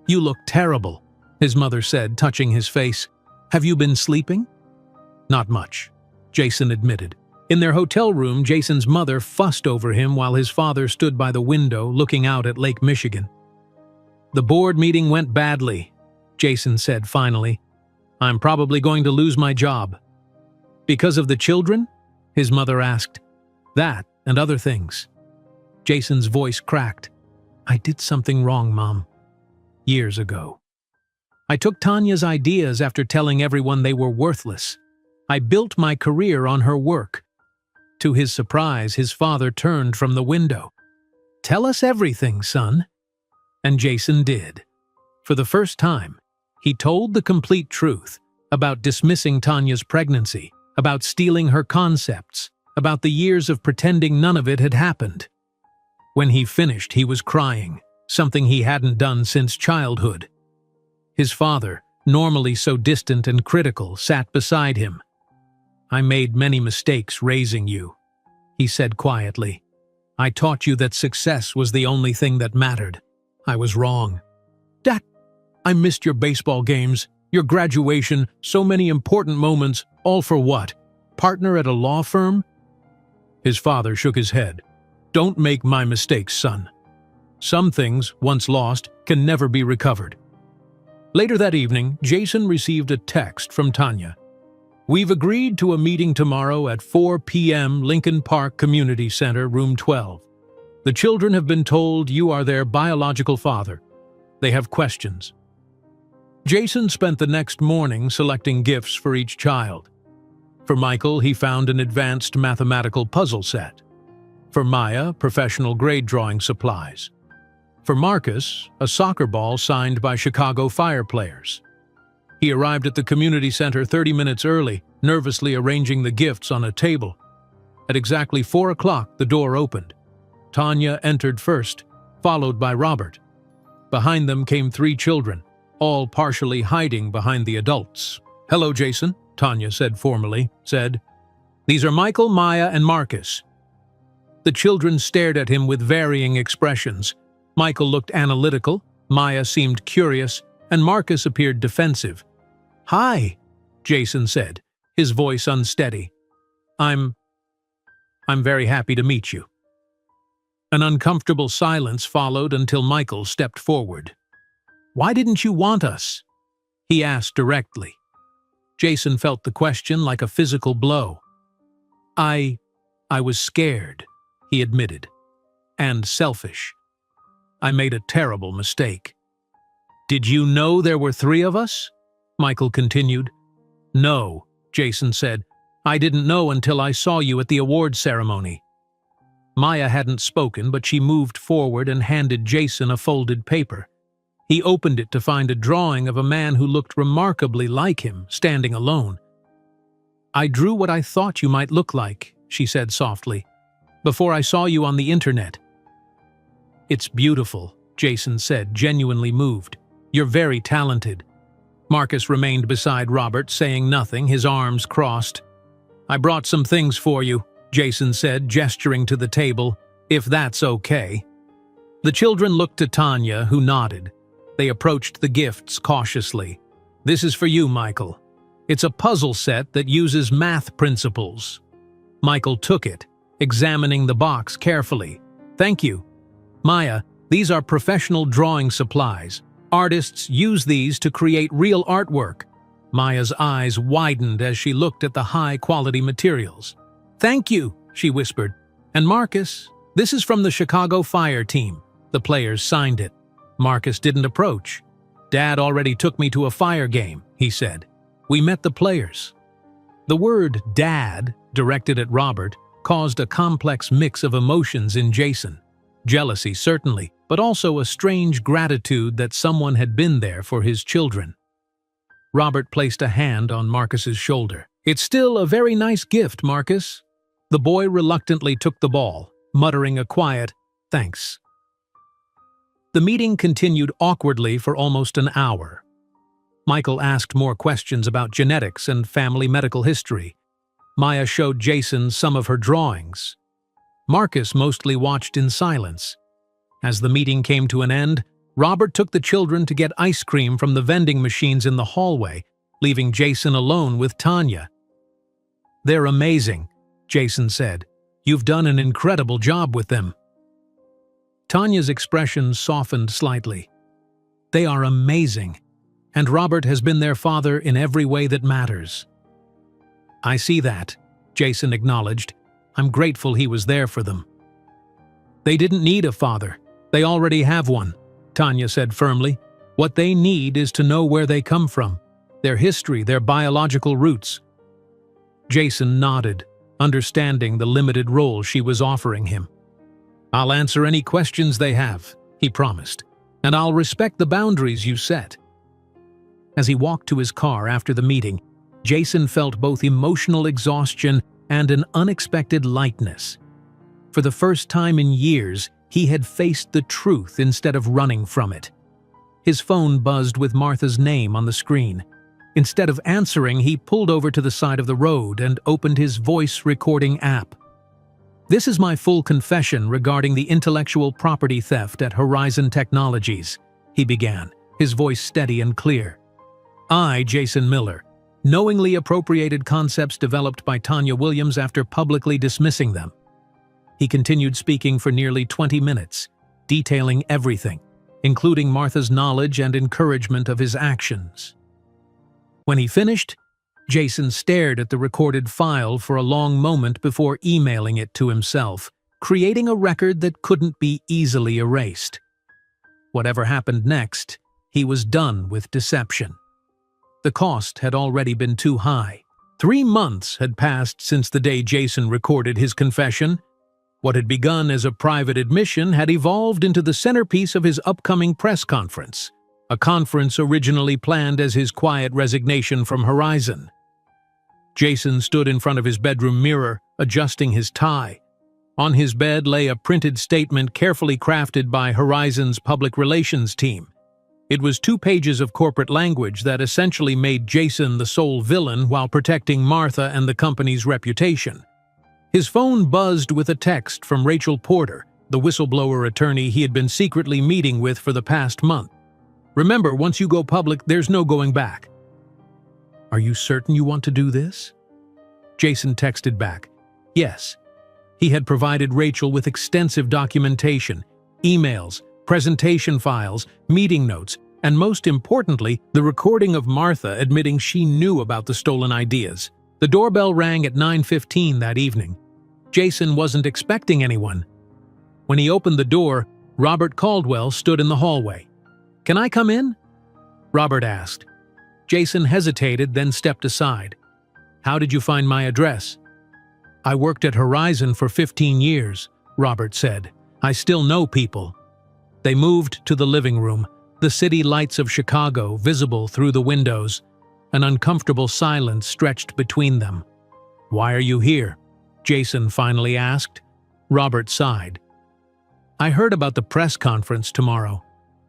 "You look terrible," his mother said, touching his face. "Have you been sleeping?" "Not much," Jason admitted. In their hotel room, Jason's mother fussed over him while his father stood by the window looking out at Lake Michigan. "The board meeting went badly," Jason said finally. "I'm probably going to lose my job." "Because of the children?" his mother asked. "That and other things." Jason's voice cracked. "I did something wrong, Mom. Years ago. I took Tanya's ideas after telling everyone they were worthless. I built my career on her work." To his surprise, his father turned from the window. "Tell us everything, son." And Jason did. For the first time, he told the complete truth about dismissing Tanya's pregnancy, about stealing her concepts, about the years of pretending none of it had happened. When he finished, he was crying, something he hadn't done since childhood. His father, normally so distant and critical, sat beside him. "I made many mistakes raising you," he said quietly. "I taught you that success was the only thing that mattered. I was wrong. Dad, I missed your baseball games, your graduation, so many important moments, all for what? Partner at a law firm?" His father shook his head. "Don't make my mistakes, son. Some things, once lost, can never be recovered." Later that evening, Jason received a text from Tanya. "We've agreed to a meeting tomorrow at 4 p.m. Lincoln Park Community Center, room 12. The children have been told you are their biological father. They have questions." Jason spent the next morning selecting gifts for each child. For Michael, he found an advanced mathematical puzzle set. For Maya, professional grade drawing supplies. For Marcus, a soccer ball signed by Chicago Fire players. He arrived at the community center 30 minutes early, nervously arranging the gifts on a table. At exactly 4 o'clock, the door opened. Tanya entered first, followed by Robert. Behind them came 3 children, all partially hiding behind the adults. "Hello, Jason," Tanya said formally, "These are Michael, Maya, and Marcus." The children stared at him with varying expressions. Michael looked analytical, Maya seemed curious, and Marcus appeared defensive. "Hi," Jason said, his voice unsteady. I'm very happy to meet you." An uncomfortable silence followed until Michael stepped forward. "Why didn't you want us?" he asked directly. Jason felt the question like a physical blow. I was scared," he admitted, "and selfish. I made a terrible mistake." "Did you know there were 3 of us?" Michael continued. "No," Jason said. "I didn't know until I saw you at the awards ceremony." Maya hadn't spoken, but she moved forward and handed Jason a folded paper. He opened it to find a drawing of a man who looked remarkably like him, standing alone. "I drew what I thought you might look like," she said softly, "before I saw you on the internet." "It's beautiful," Jason said, genuinely moved. "You're very talented." Marcus remained beside Robert, saying nothing, his arms crossed. "I brought some things for you," Jason said, gesturing to the table, "if that's okay." The children looked to Tanya, who nodded. They approached the gifts cautiously. "This is for you, Michael. It's a puzzle set that uses math principles." Michael took it, examining the box carefully. "Thank you." "Maya, these are professional drawing supplies. Artists use these to create real artwork." Maya's eyes widened as she looked at the high-quality materials. "Thank you," she whispered. "And Marcus, this is from the Chicago Fire team." The players signed it. Marcus didn't approach. "Dad already took me to a fire game," he said. "We met the players." The word "dad," directed at Robert, caused a complex mix of emotions in Jason. Jealousy, certainly, but also a strange gratitude that someone had been there for his children. Robert placed a hand on Marcus's shoulder. "It's still a very nice gift, Marcus." The boy reluctantly took the ball, muttering a quiet, "Thanks." The meeting continued awkwardly for almost an hour. Michael asked more questions about genetics and family medical history. Maya showed Jason some of her drawings. Marcus mostly watched in silence. As the meeting came to an end, Robert took the children to get ice cream from the vending machines in the hallway, leaving Jason alone with Tanya. "They're amazing," Jason said. "You've done an incredible job with them." Tanya's expression softened slightly. "They are amazing, and Robert has been their father in every way that matters." "I see that," Jason acknowledged. "I'm grateful he was there for them." "They didn't need a father. They already have one," Tanya said firmly. "What they need is to know where they come from, their history, their biological roots." Jason nodded, understanding the limited role she was offering him. "I'll answer any questions they have," he promised, "and I'll respect the boundaries you set." As he walked to his car after the meeting, Jason felt both emotional exhaustion and an unexpected lightness. For the first time in years, he had faced the truth instead of running from it. His phone buzzed with Martha's name on the screen. Instead of answering, he pulled over to the side of the road and opened his voice recording app. "This is my full confession regarding the intellectual property theft at Horizon Technologies," he began, his voice steady and clear. "I, Jason Miller, knowingly appropriated concepts developed by Tanya Williams after publicly dismissing them." He continued speaking for nearly 20 minutes, detailing everything, including Martha's knowledge and encouragement of his actions. When he finished, Jason stared at the recorded file for a long moment before emailing it to himself, creating a record that couldn't be easily erased. Whatever happened next, he was done with deception. The cost had already been too high. 3 months had passed since the day Jason recorded his confession. What had begun as a private admission had evolved into the centerpiece of his upcoming press conference, a conference originally planned as his quiet resignation from Horizon. Jason stood in front of his bedroom mirror, adjusting his tie. On his bed lay a printed statement carefully crafted by Horizon's public relations team. It was 2 pages of corporate language that essentially made Jason the sole villain while protecting Martha and the company's reputation. His phone buzzed with a text from Rachel Porter, the whistleblower attorney he had been secretly meeting with for the past month. "Remember, once you go public, there's no going back." "Are you certain you want to do this?" Jason texted back, "Yes." He had provided Rachel with extensive documentation, emails, presentation files, meeting notes, and most importantly, the recording of Martha admitting she knew about the stolen ideas. The doorbell rang at 9:15 that evening. Jason wasn't expecting anyone. When he opened the door, Robert Caldwell stood in the hallway. "Can I come in?" Robert asked. Jason hesitated, then stepped aside. "How did you find my address?" "I worked at Horizon for 15 years, Robert said. "I still know people." They moved to the living room, the city lights of Chicago visible through the windows. An uncomfortable silence stretched between them. "Why are you here?" Jason finally asked. Robert sighed. "I heard about the press conference tomorrow.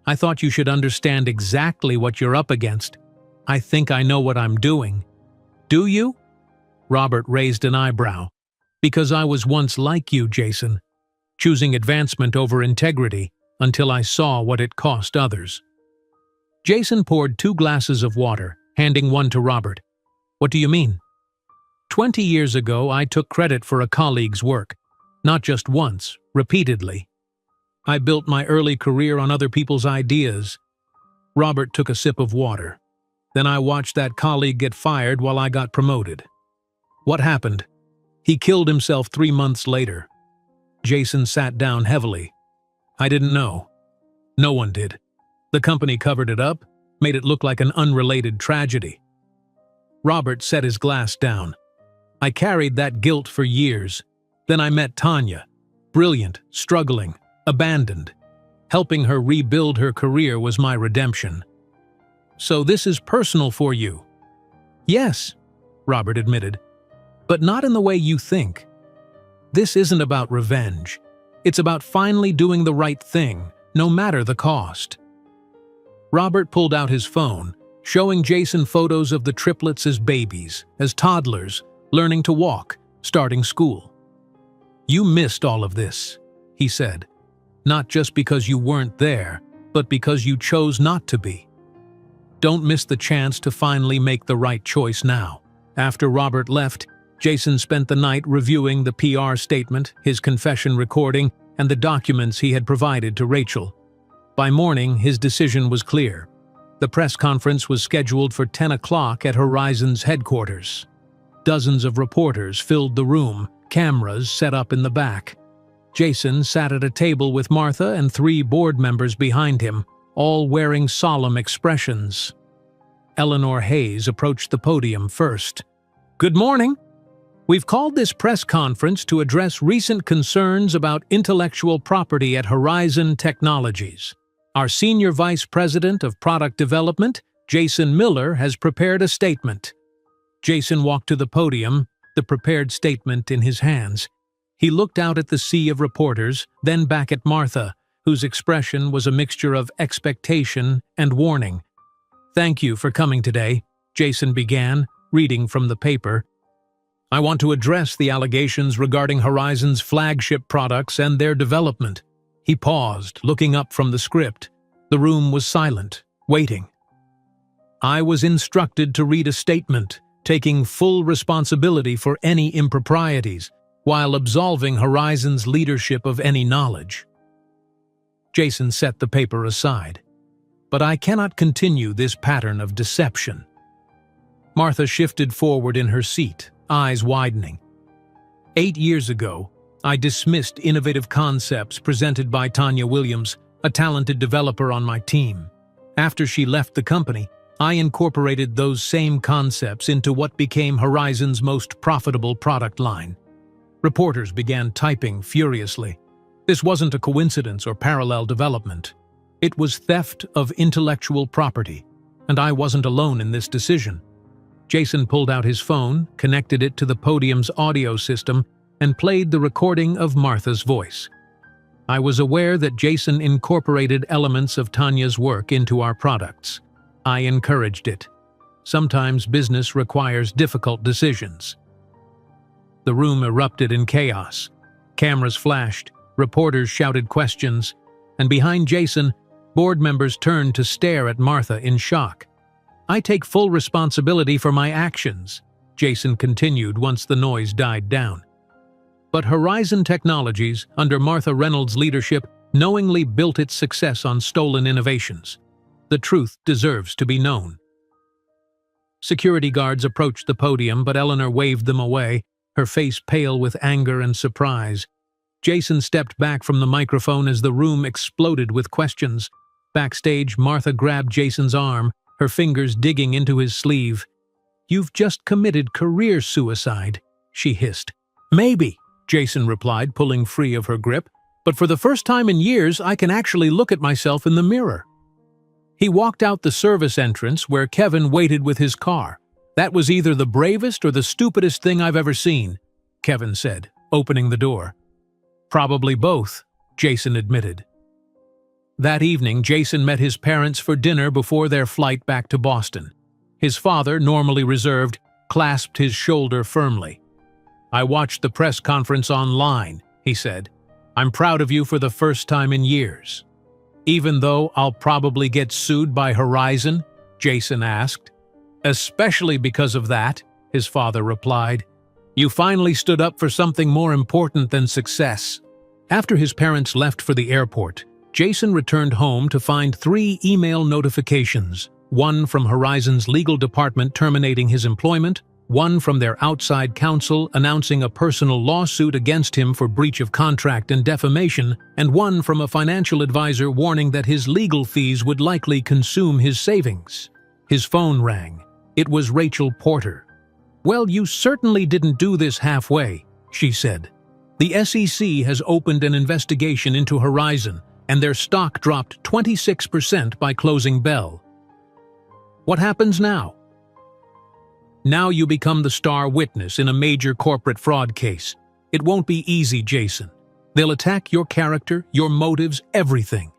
I thought you should understand exactly what you're up against. I think I know what I'm doing." "Do you?" Robert raised an eyebrow. "Because I was once like you, Jason, choosing advancement over integrity until I saw what it cost others." Jason poured 2 glasses of water, handing one to Robert. "What do you mean?" 20 years ago, I took credit for a colleague's work. Not just once, repeatedly. I built my early career on other people's ideas." Robert took a sip of water. "Then I watched that colleague get fired while I got promoted." "What happened?" "He killed himself 3 months later." Jason sat down heavily. "I didn't know." "No one did. The company covered it up, made it look like an unrelated tragedy." Robert set his glass down. "I carried that guilt for years. Then I met Tanya. Brilliant, struggling, abandoned. Helping her rebuild her career was my redemption." "So this is personal for you?" "Yes," Robert admitted. "But not in the way you think. This isn't about revenge. It's about finally doing the right thing, no matter the cost." Robert pulled out his phone, showing Jason photos of the triplets as babies, as toddlers, learning to walk, starting school. "You missed all of this," he said. "Not just because you weren't there, but because you chose not to be. Don't miss the chance to finally make the right choice now." After Robert left, Jason spent the night reviewing the PR statement, his confession recording, and the documents he had provided to Rachel. By morning, his decision was clear. The press conference was scheduled for 10 o'clock at Horizon's headquarters. Dozens of reporters filled the room, cameras set up in the back. Jason sat at a table with Martha and 3 board members behind him, all wearing solemn expressions. Eleanor Hayes approached the podium first. "Good morning. We've called this press conference to address recent concerns about intellectual property at Horizon Technologies. Our Senior Vice President of Product Development, Jason Miller, has prepared a statement." Jason walked to the podium, the prepared statement in his hands. He looked out at the sea of reporters, then back at Martha, whose expression was a mixture of expectation and warning. "Thank you for coming today," Jason began, reading from the paper. "I want to address the allegations regarding Horizon's flagship products and their development." He paused, looking up from the script. The room was silent, waiting. "I was instructed to read a statement, taking full responsibility for any improprieties, while absolving Horizon's leadership of any knowledge." Jason set the paper aside. "But I cannot continue this pattern of deception." Martha shifted forward in her seat, eyes widening. 8 years ago, I dismissed innovative concepts presented by Tanya Williams, a talented developer on my team. After she left the company, I incorporated those same concepts into what became Horizon's most profitable product line. Reporters began typing furiously. This wasn't a coincidence or parallel development. It was theft of intellectual property, and I wasn't alone in this decision. Jason pulled out his phone, connected it to the podium's audio system, and played the recording of Martha's voice. I was aware that Jason incorporated elements of Tanya's work into our products. I encouraged it. Sometimes business requires difficult decisions. The room erupted in chaos. Cameras flashed, reporters shouted questions, and behind Jason, board members turned to stare at Martha in shock. "I take full responsibility for my actions," Jason continued once the noise died down. But Horizon Technologies, under Martha Reynolds' leadership, knowingly built its success on stolen innovations. The truth deserves to be known. Security guards approached the podium, but Eleanor waved them away, her face pale with anger and surprise. Jason stepped back from the microphone as the room exploded with questions. Backstage, Martha grabbed Jason's arm, her fingers digging into his sleeve. "You've just committed career suicide," she hissed. "Maybe," Jason replied, pulling free of her grip, "but for the first time in years, I can actually look at myself in the mirror." He walked out the service entrance where Kevin waited with his car. "That was either the bravest or the stupidest thing I've ever seen," Kevin said, opening the door. "Probably both," Jason admitted. That evening, Jason met his parents for dinner before their flight back to Boston. His father, normally reserved, clasped his shoulder firmly. "I watched the press conference online," he said. "I'm proud of you for the first time in years." "Even though I'll probably get sued by Horizon?" Jason asked. "Especially because of that," his father replied. "You finally stood up for something more important than success." After his parents left for the airport, Jason returned home to find 3 email notifications, one from Horizon's legal department terminating his employment, one from their outside counsel announcing a personal lawsuit against him for breach of contract and defamation, and one from a financial advisor warning that his legal fees would likely consume his savings. His phone rang. It was Rachel Porter. "Well, you certainly didn't do this halfway," she said. "The SEC has opened an investigation into Horizon, and their stock dropped 26% by closing bell. What happens now?" "Now you become the star witness in a major corporate fraud case. It won't be easy, Jason. They'll attack your character, your motives, everything."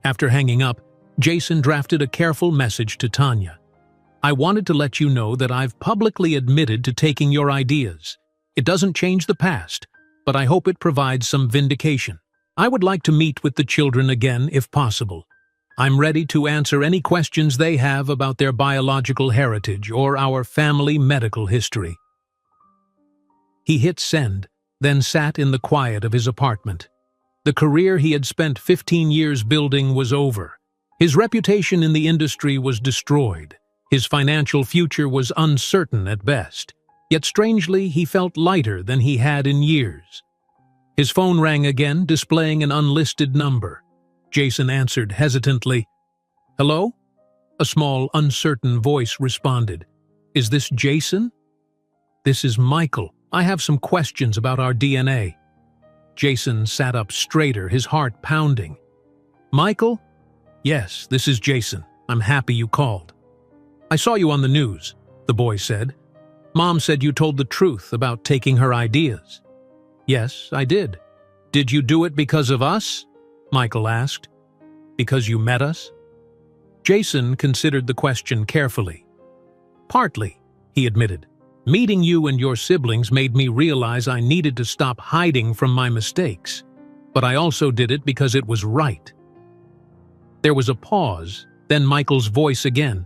After hanging up, Jason drafted a careful message to Tanya. "I wanted to let you know that I've publicly admitted to taking your ideas. It doesn't change the past, but I hope it provides some vindication. I would like to meet with the children again if possible. I'm ready to answer any questions they have about their biological heritage or our family medical history." He hit send, then sat in the quiet of his apartment. The career he had spent 15 years building was over. His reputation in the industry was destroyed. His financial future was uncertain at best. Yet strangely, he felt lighter than he had in years. His phone rang again, displaying an unlisted number. Jason answered hesitantly. "Hello?" A small, uncertain voice responded. "Is this Jason?" "This is Michael. I have some questions about our DNA." Jason sat up straighter, his heart pounding. "Michael?" "Yes, this is Jason. I'm happy you called." "I saw you on the news," the boy said. "Mom said you told the truth about taking her ideas." "Yes, I did." "Did you do it because of us?" Michael asked. "Because you met us?" Jason considered the question carefully. "Partly," he admitted. "Meeting you and your siblings made me realize I needed to stop hiding from my mistakes. But I also did it because it was right." There was a pause, then Michael's voice again.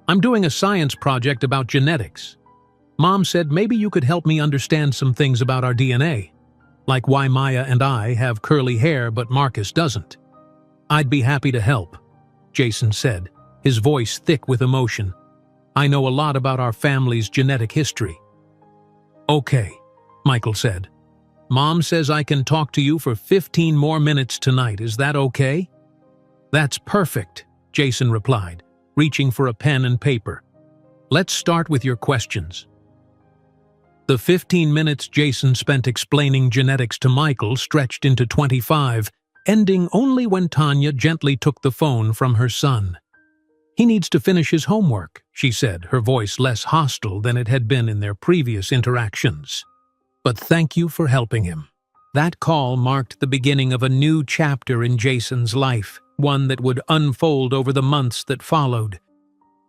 "I'm doing a science project about genetics. Mom said maybe you could help me understand some things about our DNA, like why Maya and I have curly hair but Marcus doesn't." "I'd be happy to help," Jason said, his voice thick with emotion. "I know a lot about our family's genetic history." "Okay," Michael said. "Mom says I can talk to you for 15 more minutes tonight. Is that okay?" "That's perfect," Jason replied, reaching for a pen and paper. "Let's start with your questions." The 15 minutes Jason spent explaining genetics to Michael stretched into 25, ending only when Tanya gently took the phone from her son. "He needs to finish his homework," she said, her voice less hostile than it had been in their previous interactions. "But thank you for helping him." That call marked the beginning of a new chapter in Jason's life, one that would unfold over the months that followed.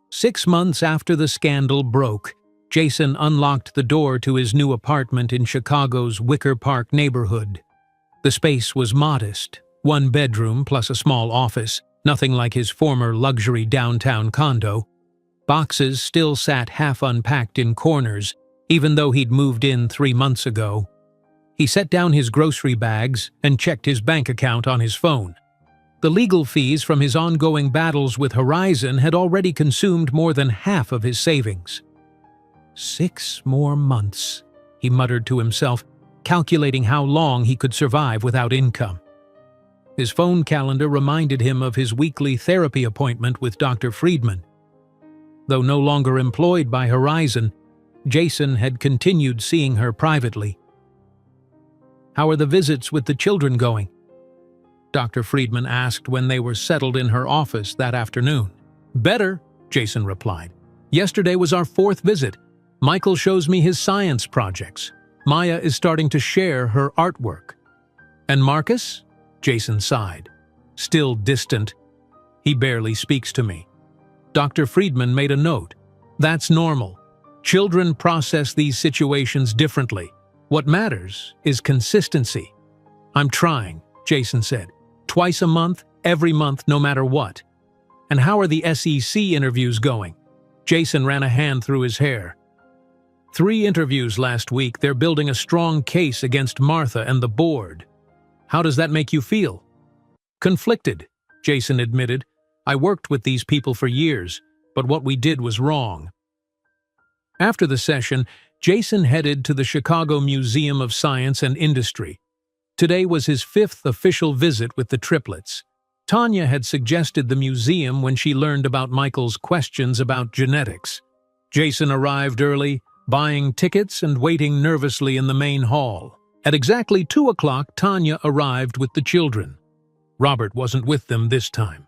6 months after the scandal broke, Jason unlocked the door to his new apartment in Chicago's Wicker Park neighborhood. The space was modest, 1 bedroom plus a small office, nothing like his former luxury downtown condo. Boxes still sat half unpacked in corners, even though he'd moved in 3 months ago. He set down his grocery bags and checked his bank account on his phone. The legal fees from his ongoing battles with Horizon had already consumed more than half of his savings. 6 more months, he muttered to himself, calculating how long he could survive without income. His phone calendar reminded him of his weekly therapy appointment with Dr. Friedman. Though no longer employed by Horizon, Jason had continued seeing her privately. "How are the visits with the children going?" Dr. Friedman asked when they were settled in her office that afternoon. "Better," Jason replied. "Yesterday was our 4th visit. Michael shows me his science projects. Maya is starting to share her artwork." "And Marcus?" Jason sighed. "Still distant. He barely speaks to me." Dr. Friedman made a note. "That's normal. Children process these situations differently. What matters is consistency." "I'm trying," Jason said. "Twice a month, every month, no matter what." "And how are the SEC interviews going?" Jason ran a hand through his hair. 3 interviews last week. They're building a strong case against Martha and the board." "How does that make you feel?" "Conflicted," Jason admitted. "I worked with these people for years, but what we did was wrong." After the session, Jason headed to the Chicago Museum of Science and Industry. Today was his 5th official visit with the Triplets. Tanya had suggested the museum when she learned about Michael's questions about genetics. Jason arrived early, buying tickets and waiting nervously in the main hall. At exactly 2 o'clock, Tanya arrived with the children. Robert wasn't with them this time.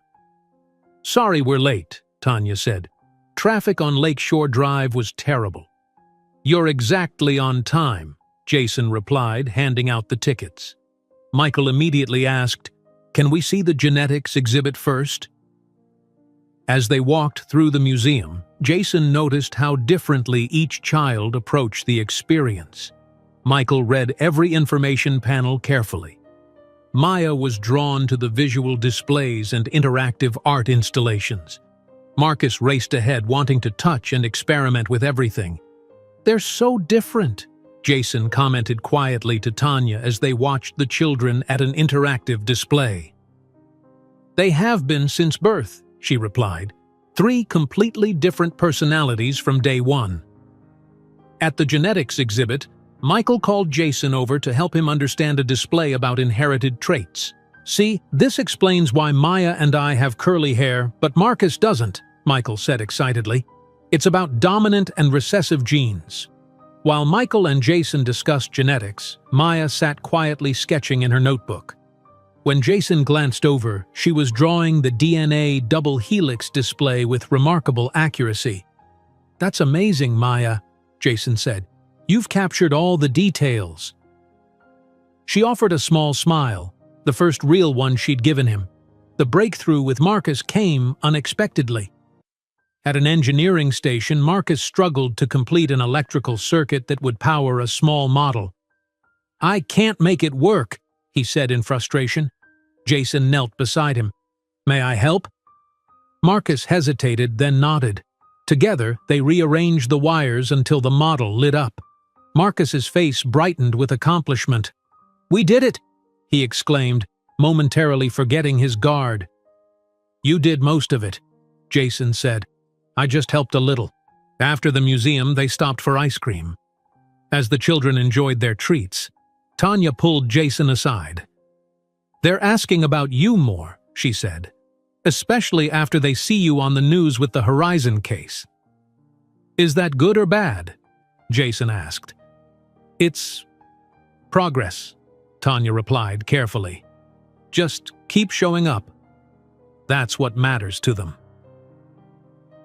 "Sorry we're late," Tanya said. "Traffic on Lakeshore Drive was terrible." "You're exactly on time," Jason replied, handing out the tickets. Michael immediately asked, "Can we see the genetics exhibit first?" As they walked through the museum, Jason noticed how differently each child approached the experience. Michael read every information panel carefully. Maya was drawn to the visual displays and interactive art installations. Marcus raced ahead, wanting to touch and experiment with everything. "They're so different," Jason commented quietly to Tanya as they watched the children at an interactive display. "They have been since birth," she replied. 3 completely different personalities from day 1. At the genetics exhibit, Michael called Jason over to help him understand a display about inherited traits. "See, this explains why Maya and I have curly hair, but Marcus doesn't," Michael said excitedly. "It's about dominant and recessive genes." While Michael and Jason discussed genetics, Maya sat quietly sketching in her notebook. When Jason glanced over, she was drawing the DNA double helix display with remarkable accuracy. "That's amazing, Maya," Jason said. "You've captured all the details." She offered a small smile, the first real one she'd given him. The breakthrough with Marcus came unexpectedly. At an engineering station, Marcus struggled to complete an electrical circuit that would power a small model. "I can't make it work," he said in frustration. Jason knelt beside him. "May I help?" Marcus hesitated, then nodded. Together, they rearranged the wires until the model lit up. Marcus's face brightened with accomplishment. "We did it!" he exclaimed, momentarily forgetting his guard. "You did most of it," Jason said. "I just helped a little." After the museum, they stopped for ice cream. As the children enjoyed their treats, Tanya pulled Jason aside. "They're asking about you more," she said, "especially after they see you on the news with the Horizon case." "Is that good or bad?" Jason asked. It's progress, Tanya replied carefully. Just keep showing up. That's what matters to them.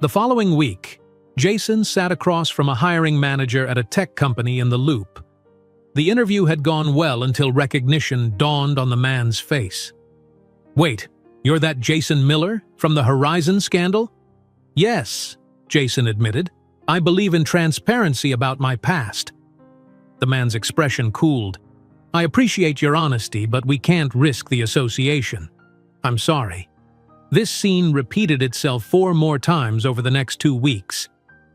The following week, Jason sat across from a hiring manager at a tech company in the Loop. The interview had gone well until recognition dawned on the man's face. "Wait, you're that Jason Miller from the Horizon scandal?" "Yes," Jason admitted. "I believe in transparency about my past." The man's expression cooled. "I appreciate your honesty, but we can't risk the association. I'm sorry." This scene repeated itself 4 more times over the next 2 weeks.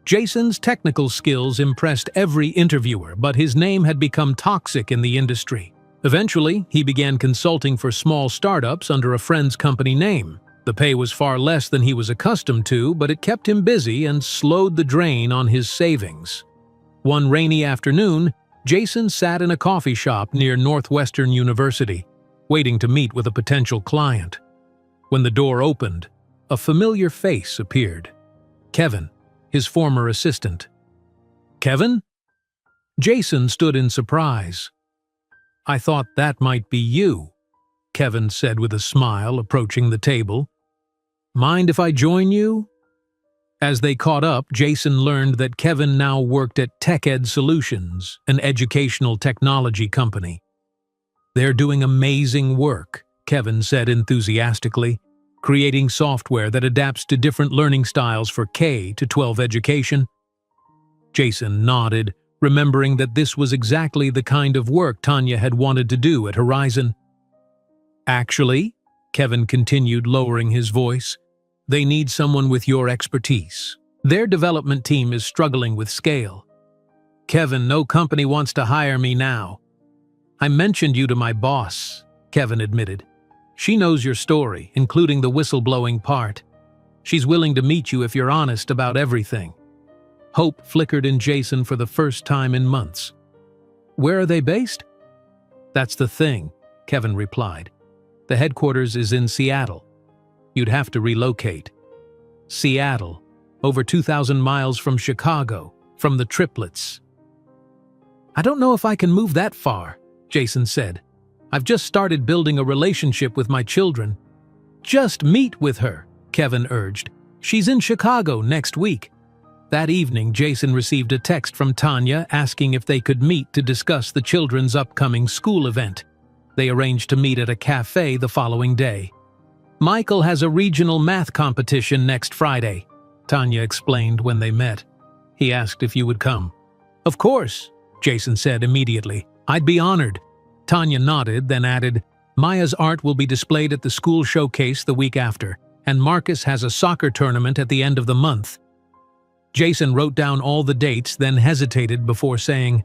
Jason's technical skills impressed every interviewer, but his name had become toxic in the industry. Eventually, he began consulting for small startups under a friend's company name. The pay was far less than he was accustomed to, but it kept him busy and slowed the drain on his savings. One rainy afternoon, Jason sat in a coffee shop near Northwestern University, waiting to meet with a potential client. When the door opened, a familiar face appeared. Kevin, his former assistant. "Kevin?" Jason stood in surprise. "I thought that might be you," Kevin said with a smile, approaching the table. "Mind if I join you?" As they caught up, Jason learned that Kevin now worked at TechEd Solutions, an educational technology company. "They're doing amazing work," Kevin said enthusiastically, "creating software that adapts to different learning styles for K-12 education." Jason nodded, remembering that this was exactly the kind of work Tanya had wanted to do at Horizon. "Actually," Kevin continued, lowering his voice, "they need someone with your expertise. Their development team is struggling with scale." "Kevin, no company wants to hire me now." "I mentioned you to my boss," Kevin admitted. "She knows your story, including the whistleblowing part. She's willing to meet you if you're honest about everything." Hope flickered in Jason for the first time in months. "Where are they based?" "That's the thing," Kevin replied. "The headquarters is in Seattle. You'd have to relocate." Seattle, over 2,000 miles from Chicago, from the Triplets. "I don't know if I can move that far," Jason said. "I've just started building a relationship with my children." "Just meet with her," Kevin urged. "She's in Chicago next week." That evening, Jason received a text from Tanya asking if they could meet to discuss the children's upcoming school event. They arranged to meet at a cafe the following day. "Michael has a regional math competition next Friday," Tanya explained when they met. "He asked if you would come." "Of course," Jason said immediately. "I'd be honored." Tanya nodded, then added, "Maya's art will be displayed at the school showcase the week after, and Marcus has a soccer tournament at the end of the month." Jason wrote down all the dates, then hesitated before saying,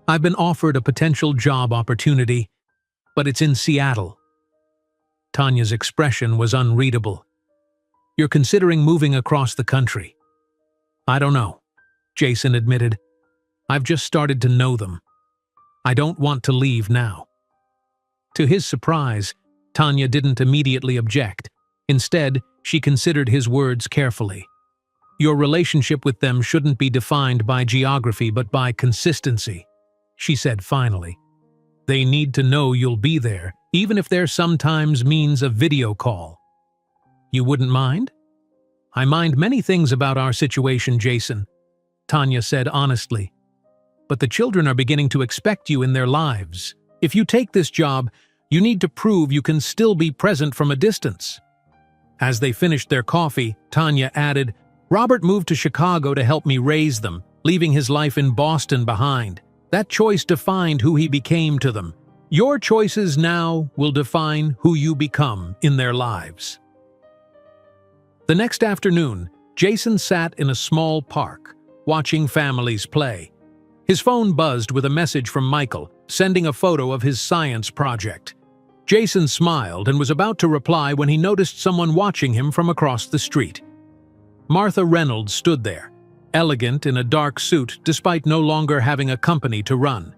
"I've been offered a potential job opportunity, but it's in Seattle." Tanya's expression was unreadable. "You're considering moving across the country?" "I don't know," Jason admitted. "I've just started to know them. I don't want to leave now." To his surprise, Tanya didn't immediately object. Instead, she considered his words carefully. "Your relationship with them shouldn't be defined by geography but by consistency," she said finally. "They need to know you'll be there, even if there sometimes means a video call." "You wouldn't mind?" "I mind many things about our situation, Jason," Tanya said honestly. "But the children are beginning to expect you in their lives. If you take this job, you need to prove you can still be present from a distance." As they finished their coffee, Tanya added, "Robert moved to Chicago to help me raise them, leaving his life in Boston behind. That choice defined who he became to them. Your choices now will define who you become in their lives." The next afternoon, Jason sat in a small park, watching families play. His phone buzzed with a message from Michael, sending a photo of his science project. Jason smiled and was about to reply when he noticed someone watching him from across the street. Martha Reynolds stood there, elegant in a dark suit despite no longer having a company to run.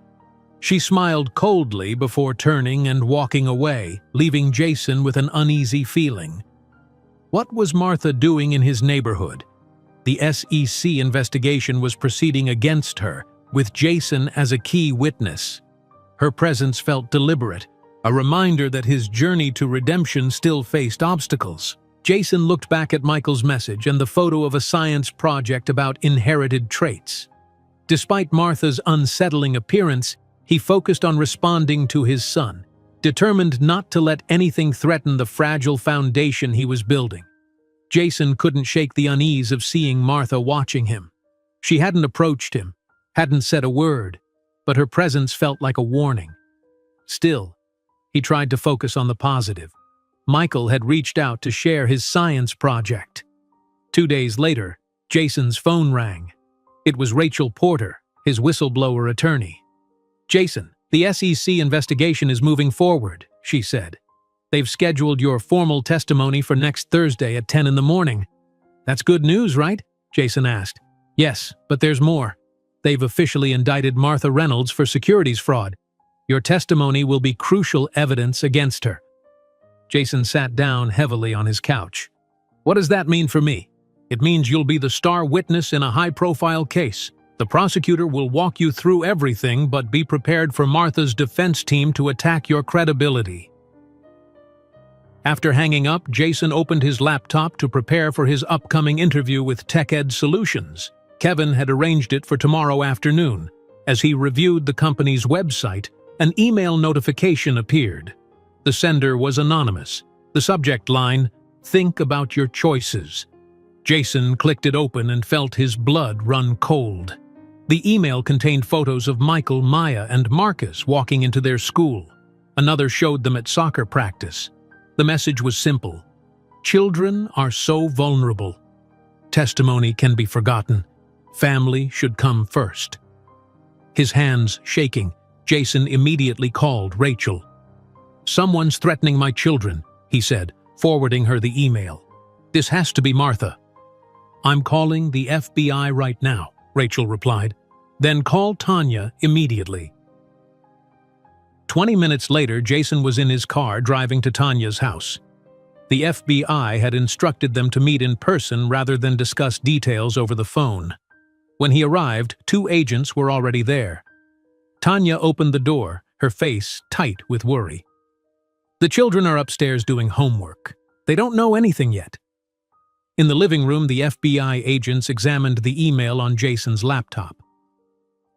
She smiled coldly before turning and walking away, leaving Jason with an uneasy feeling. What was Martha doing in his neighborhood? The SEC investigation was proceeding against her, with Jason as a key witness. Her presence felt deliberate, a reminder that his journey to redemption still faced obstacles. Jason looked back at Michael's message and the photo of a science project about inherited traits. Despite Martha's unsettling appearance, he focused on responding to his son, determined not to let anything threaten the fragile foundation he was building. Jason couldn't shake the unease of seeing Martha watching him. She hadn't approached him, hadn't said a word, but her presence felt like a warning. Still, he tried to focus on the positive. Michael had reached out to share his science project. 2 days later, Jason's phone rang. It was Rachel Porter, his whistleblower attorney. "Jason, the SEC investigation is moving forward," she said. "They've scheduled your formal testimony for next Thursday at 10 in the morning. That's good news, right?" Jason asked. "Yes, but there's more. They've officially indicted Martha Reynolds for securities fraud. Your testimony will be crucial evidence against her." Jason sat down heavily on his couch. "What does that mean for me?" "It means you'll be the star witness in a high-profile case. The prosecutor will walk you through everything, but be prepared for Martha's defense team to attack your credibility." After hanging up, Jason opened his laptop to prepare for his upcoming interview with TechEd Solutions. Kevin had arranged it for tomorrow afternoon. As he reviewed the company's website, an email notification appeared. The sender was anonymous. The subject line, "Think about your choices." Jason clicked it open and felt his blood run cold. The email contained photos of Michael, Maya, and Marcus walking into their school. Another showed them at soccer practice. The message was simple. Children are so vulnerable. Testimony can be forgotten. Family should come first. His hands shaking, Jason immediately called Rachel. "Someone's threatening my children," he said, forwarding her the email. "This has to be Martha." "I'm calling the FBI right now," Rachel replied. "Then call Tanya immediately." 20 minutes later, Jason was in his car driving to Tanya's house. The FBI had instructed them to meet in person rather than discuss details over the phone. When he arrived, 2 agents were already there. Tanya opened the door, her face tight with worry. "The children are upstairs doing homework. They don't know anything yet." In the living room, the FBI agents examined the email on Jason's laptop.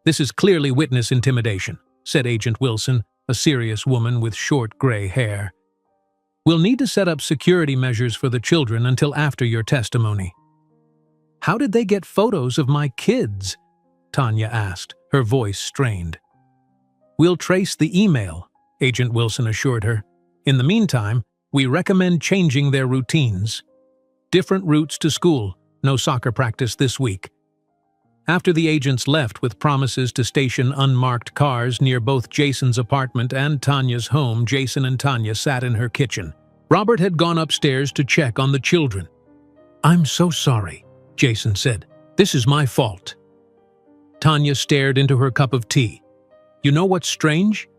"This is clearly witness intimidation," said Agent Wilson, a serious woman with short gray hair. "We'll need to set up security measures for the children until after your testimony." "How did they get photos of my kids?" Tanya asked, her voice strained. "We'll trace the email," Agent Wilson assured her. "In the meantime, we recommend changing their routines. Different routes to school, no soccer practice this week." After the agents left with promises to station unmarked cars near both Jason's apartment and Tanya's home, Jason and Tanya sat in her kitchen. Robert had gone upstairs to check on the children. "I'm so sorry," Jason said. "This is my fault." Tanya stared into her cup of tea. "You know what's strange?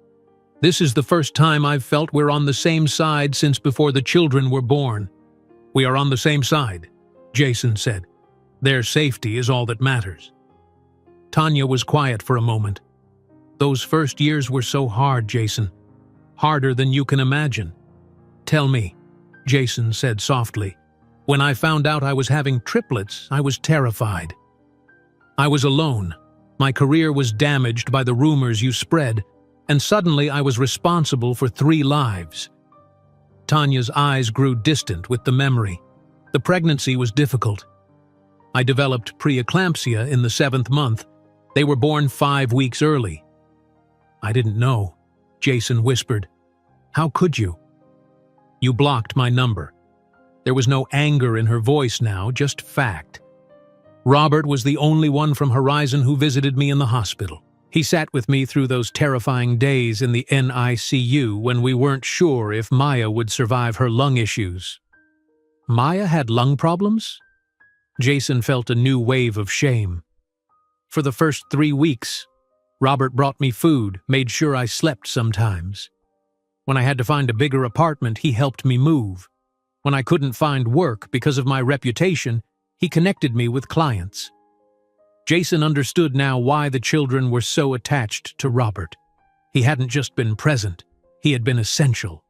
This is the first time I've felt we're on the same side since before the children were born." "We are on the same side," Jason said. "Their safety is all that matters." Tanya was quiet for a moment. "Those first years were so hard, Jason. Harder than you can imagine." "Tell me," Jason said softly. "When I found out I was having triplets, I was terrified. I was alone. My career was damaged by the rumors you spread, and suddenly I was responsible for 3 lives." Tanya's eyes grew distant with the memory. "The pregnancy was difficult. I developed preeclampsia in the 7th month. They were born 5 weeks early." "I didn't know," Jason whispered. "How could you?" "You blocked my number." There was no anger in her voice now, just fact. "Robert was the only one from Horizon who visited me in the hospital. He sat with me through those terrifying days in the NICU when we weren't sure if Maya would survive her lung issues." "Maya had lung problems?" Jason felt a new wave of shame. "For the first 3 weeks, Robert brought me food, made sure I slept sometimes. When I had to find a bigger apartment, he helped me move. When I couldn't find work because of my reputation, he connected me with clients." Jason understood now why the children were so attached to Robert. He hadn't just been present, he had been essential.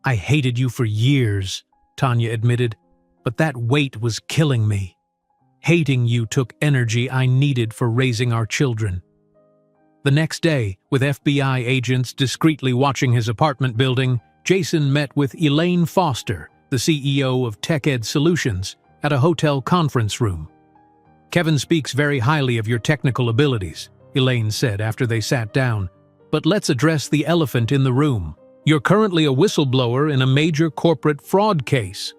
"I hated you for years," Tanya admitted, "but that weight was killing me. Hating you took energy I needed for raising our children." The next day, with FBI agents discreetly watching his apartment building, Jason met with Elaine Foster, the CEO of TechEd Solutions, at a hotel conference room. "Kevin speaks very highly of your technical abilities," Elaine said after they sat down. "But let's address the elephant in the room. You're currently a whistleblower in a major corporate fraud case."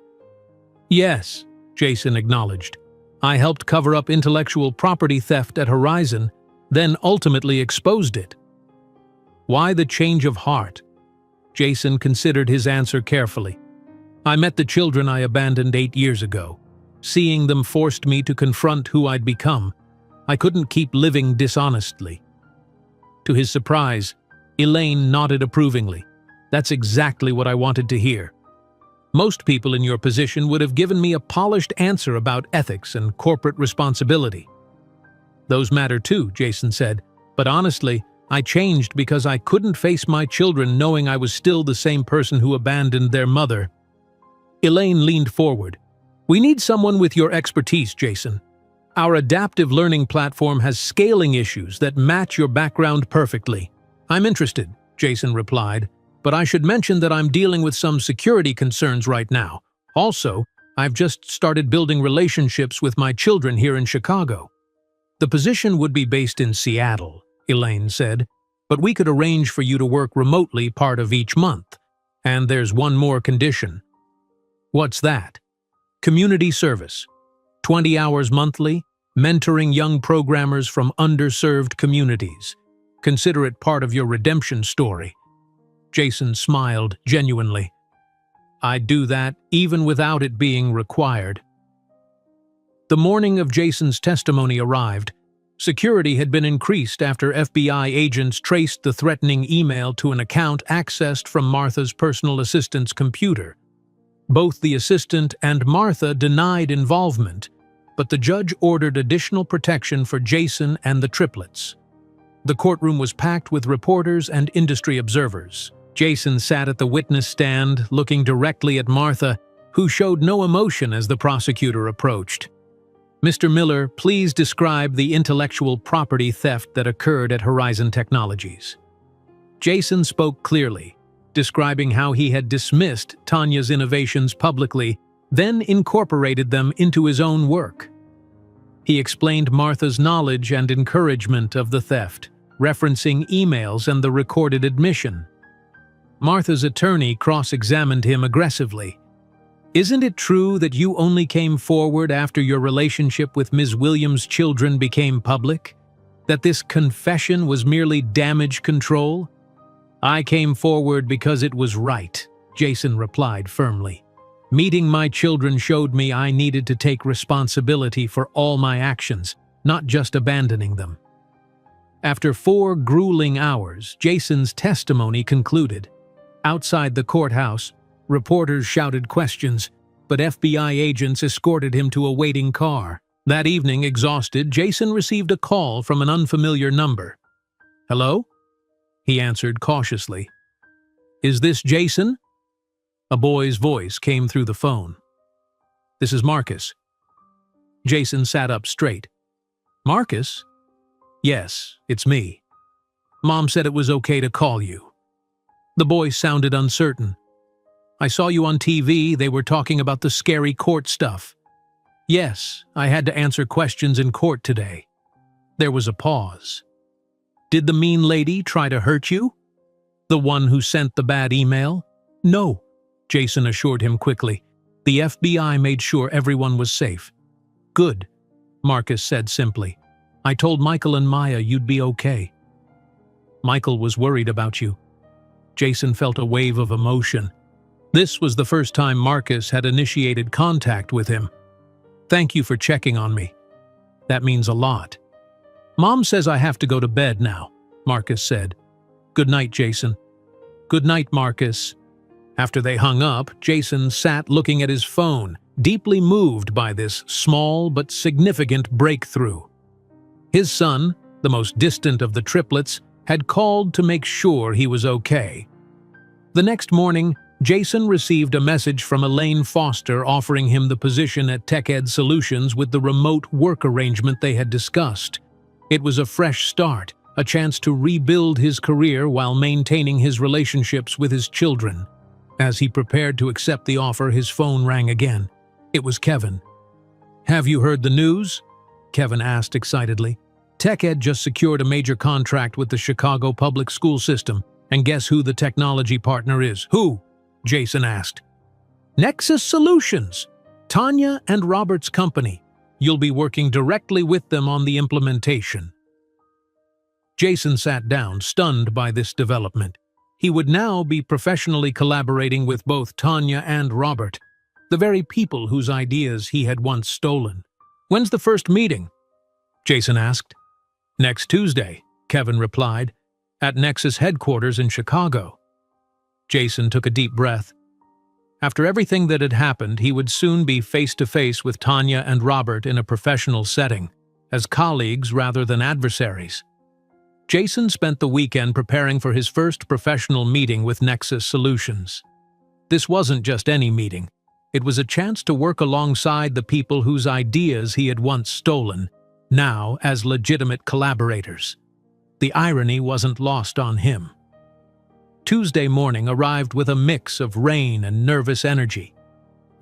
"Yes," Jason acknowledged. "I helped cover up intellectual property theft at Horizon, then ultimately exposed it." "Why the change of heart?" Jason considered his answer carefully. "I met the children I abandoned 8 years ago. Seeing them forced me to confront who I'd become. I couldn't keep living dishonestly." To his surprise, Elaine nodded approvingly. "That's exactly what I wanted to hear. Most people in your position would have given me a polished answer about ethics and corporate responsibility." "Those matter too," Jason said, "but honestly, I changed because I couldn't face my children knowing I was still the same person who abandoned their mother." Elaine leaned forward. "We need someone with your expertise, Jason. Our adaptive learning platform has scaling issues that match your background perfectly." "I'm interested," Jason replied, "but I should mention that I'm dealing with some security concerns right now. Also, I've just started building relationships with my children here in Chicago." "The position would be based in Seattle," Elaine said, "but we could arrange for you to work remotely part of each month. And there's one more condition." "What's that?" "Community service. 20 hours monthly, mentoring young programmers from underserved communities. Consider it part of your redemption story." Jason smiled genuinely. "I'd do that even without it being required." The morning of Jason's testimony arrived. Security had been increased after FBI agents traced the threatening email to an account accessed from Martha's personal assistant's computer. Both the assistant and Martha denied involvement, but the judge ordered additional protection for Jason and the triplets. The courtroom was packed with reporters and industry observers. Jason sat at the witness stand, looking directly at Martha, who showed no emotion as the prosecutor approached. "Mr. Miller, please describe the intellectual property theft that occurred at Horizon Technologies." Jason spoke clearly, describing how he had dismissed Tanya's innovations publicly, then incorporated them into his own work. He explained Martha's knowledge and encouragement of the theft, referencing emails and the recorded admission. Martha's attorney cross-examined him aggressively. "Isn't it true that you only came forward after your relationship with Ms. Williams' children became public? That this confession was merely damage control?" "I came forward because it was right," Jason replied firmly. "Meeting my children showed me I needed to take responsibility for all my actions, not just abandoning them." After 4 grueling hours, Jason's testimony concluded. Outside the courthouse, reporters shouted questions, but FBI agents escorted him to a waiting car. That evening, exhausted, Jason received a call from an unfamiliar number. "Hello?" he answered cautiously. "Is this Jason?" A boy's voice came through the phone. "This is Marcus." Jason sat up straight. "Marcus?" "Yes, it's me. Mom said it was okay to call you." The boy sounded uncertain. "I saw you on TV, they were talking about the scary court stuff." "Yes, I had to answer questions in court today." There was a pause. "Did the mean lady try to hurt you? The one who sent the bad email?" "No," Jason assured him quickly. "The FBI made sure everyone was safe." "Good," Marcus said simply. "I told Michael and Maya you'd be okay." "Michael was worried about you." Jason felt a wave of emotion. This was the first time Marcus had initiated contact with him. "Thank you for checking on me. That means a lot." "Mom says I have to go to bed now," Marcus said. "Good night, Jason." "Good night, Marcus." After they hung up, Jason sat looking at his phone, deeply moved by this small but significant breakthrough. His son, the most distant of the triplets, had called to make sure he was okay. The next morning, Jason received a message from Elaine Foster offering him the position at TechEd Solutions with the remote work arrangement they had discussed. It was a fresh start, a chance to rebuild his career while maintaining his relationships with his children. As he prepared to accept the offer, his phone rang again. It was Kevin. "Have you heard the news?" Kevin asked excitedly. TechEd just secured a major contract with the Chicago public school system, and guess who the technology partner is? "Who?" Jason asked. "Nexus Solutions, Tanya and Robert's company. You'll be working directly with them on the implementation." Jason sat down, stunned by this development. He would now be professionally collaborating with both Tanya and Robert, the very people whose ideas he had once stolen. "When's the first meeting?" Jason asked. "Next Tuesday," Kevin replied, "at Nexus headquarters in Chicago." Jason took a deep breath. After everything that had happened, he would soon be face-to-face with Tanya and Robert in a professional setting, as colleagues rather than adversaries. Jason spent the weekend preparing for his first professional meeting with Nexus Solutions. This wasn't just any meeting. It was a chance to work alongside the people whose ideas he had once stolen, now as legitimate collaborators. The irony wasn't lost on him. Tuesday morning arrived with a mix of rain and nervous energy.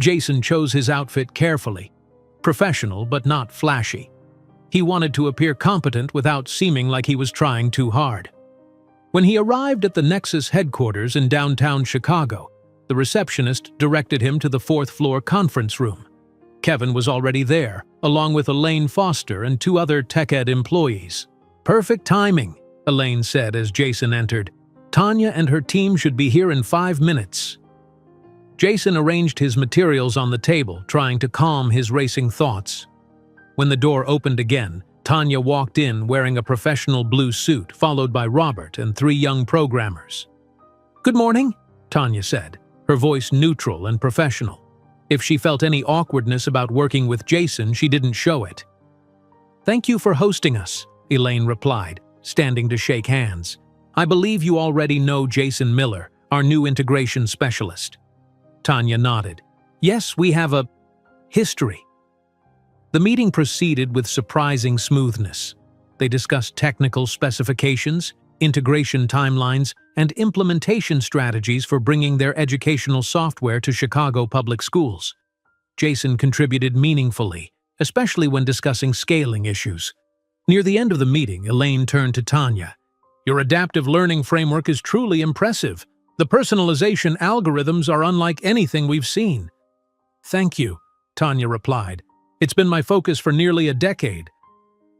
Jason chose his outfit carefully, professional but not flashy. He wanted to appear competent without seeming like he was trying too hard. When he arrived at the Nexus headquarters in downtown Chicago, the receptionist directed him to the fourth-floor conference room. Kevin was already there, along with Elaine Foster and 2 other TechEd employees. "Perfect timing," Elaine said as Jason entered. "Tanya and her team should be here in 5 minutes." Jason arranged his materials on the table, trying to calm his racing thoughts. When the door opened again, Tanya walked in wearing a professional blue suit, followed by Robert and 3 young programmers. "Good morning," Tanya said, her voice neutral and professional. If she felt any awkwardness about working with Jason, she didn't show it. "Thank you for hosting us," Elaine replied, standing to shake hands. "I believe you already know Jason Miller, our new integration specialist." Tanya nodded. "Yes, we have a history." The meeting proceeded with surprising smoothness. They discussed technical specifications, integration timelines, and implementation strategies for bringing their educational software to Chicago public schools. Jason contributed meaningfully, especially when discussing scaling issues. Near the end of the meeting, Elaine turned to Tanya. "Your adaptive learning framework is truly impressive. The personalization algorithms are unlike anything we've seen." "Thank you," Tanya replied. "It's been my focus for nearly a decade."